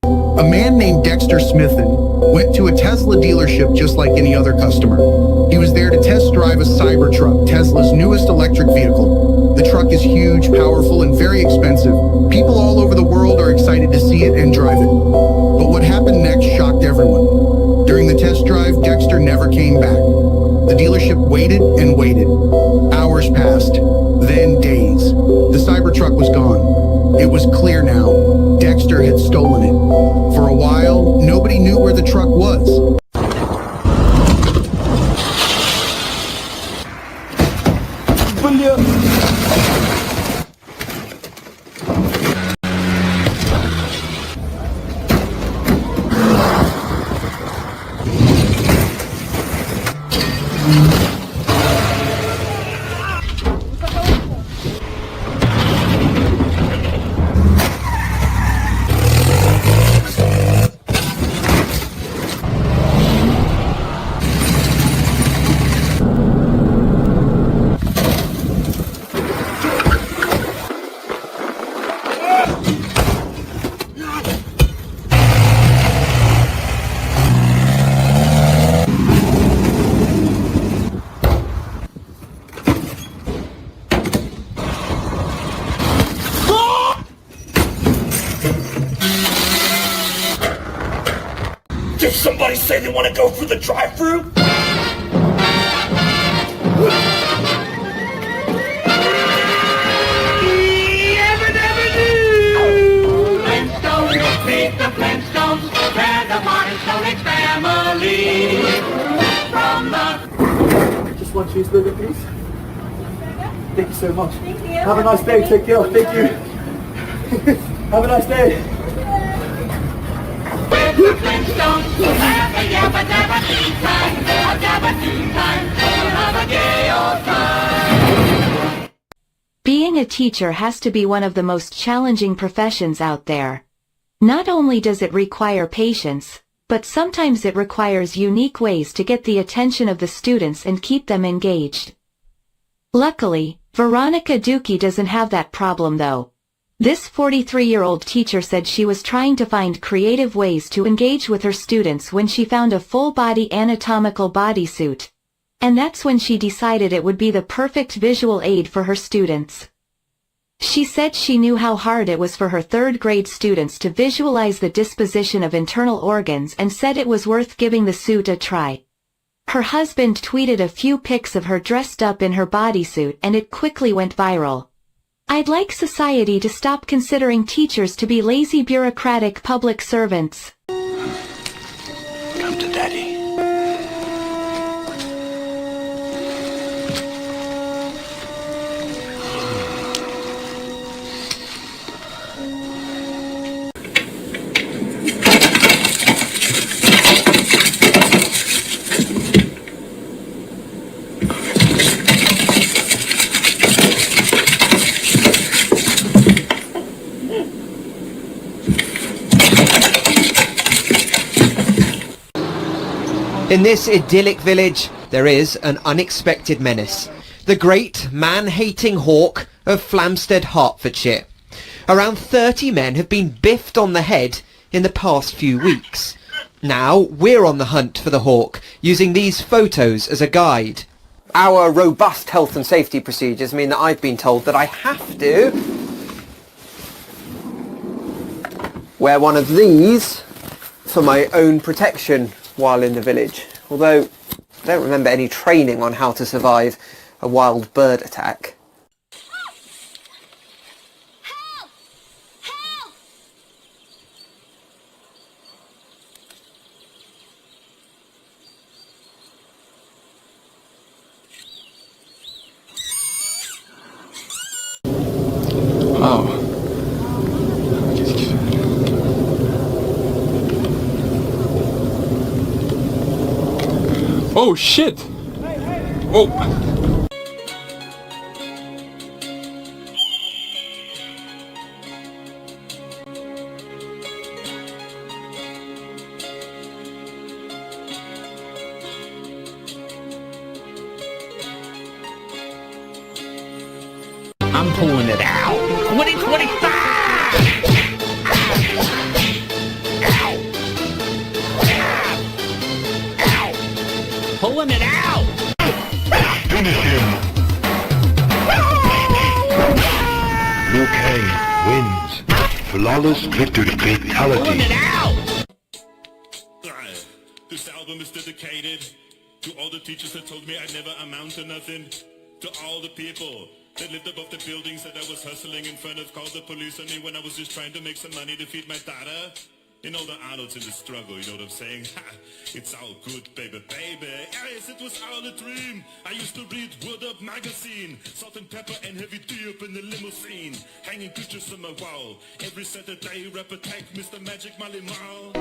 A man named Dexter Smithen went to a Tesla dealership just like any other customer. He was there to test drive a Cybertruck, Tesla's newest electric vehicle. The truck is huge, powerful, and very expensive. People all over the world are excited to see it and drive it. But what happened next shocked everyone. During the test drive, Dexter never came back. The dealership waited and waited. Hours passed, then days. The Cybertruck was gone. It was clear now. Dexter had stolen it. For a while, nobody knew where the truck was. say they want to go through the drive-thru? Flintstones, meet the Flintstones. They're the Flintstone family. From the... Just one cheeseburger, please. Thank you so much. Thank you. Have a nice day. Take care. Thank you. Have a nice day. With the Flintstones, we'll have a yabba dabba tea time. A dabba tea time. We'll have a gay old time. Being a teacher has to be one of the most challenging professions out there. Not only does it require patience, but sometimes it requires unique ways to get the attention of the students and keep them engaged. Luckily, Veronica Dookie doesn't have that problem though. This 43-year-old teacher said she was trying to find creative ways to engage with her students when she found a full-body anatomical bodysuit. And that's when she decided it would be the perfect visual aid for her students. She said she knew how hard it was for her third-grade students to visualize the disposition of internal organs and said it was worth giving the suit a try. Her husband tweeted a few pics of her dressed up in her bodysuit and it quickly went viral. I'd like society to stop considering teachers to be lazy bureaucratic public servants. Come to Daddy. In this idyllic village, there is an unexpected menace. The great man-hating hawk of Flamstead, Hertfordshire. Around 30 men have been biffed on the head in the past few weeks. Now we're on the hunt for the hawk, using these photos as a guide. Our robust health and safety procedures mean that I've been told that I have to wear one of these for my own protection while in the village, although I don't remember any training on how to survive a wild bird attack. Help! Help! Oh. Oh shit! Oh! I'm pulling it out. 2025! Pulling it out! Finish him! Liu Kang wins. Flawless victory fatality. Pulling it out! This album is dedicated to all the teachers that told me I'd never amount to nothing. To all the people that lived above the buildings that I was hustling in front of, called the police on me when I was just trying to make some money to feed my daughter. You know the Arnold's in the struggle, you know what I'm saying? Ha, it's all good, baby, baby. Yes, it was all a dream. I used to read Word Up magazine, Salt and Pepper and Heavy D up in the limousine, hanging pictures on my wall. Every Saturday, rap attack, Mr. Magic Molly Mall.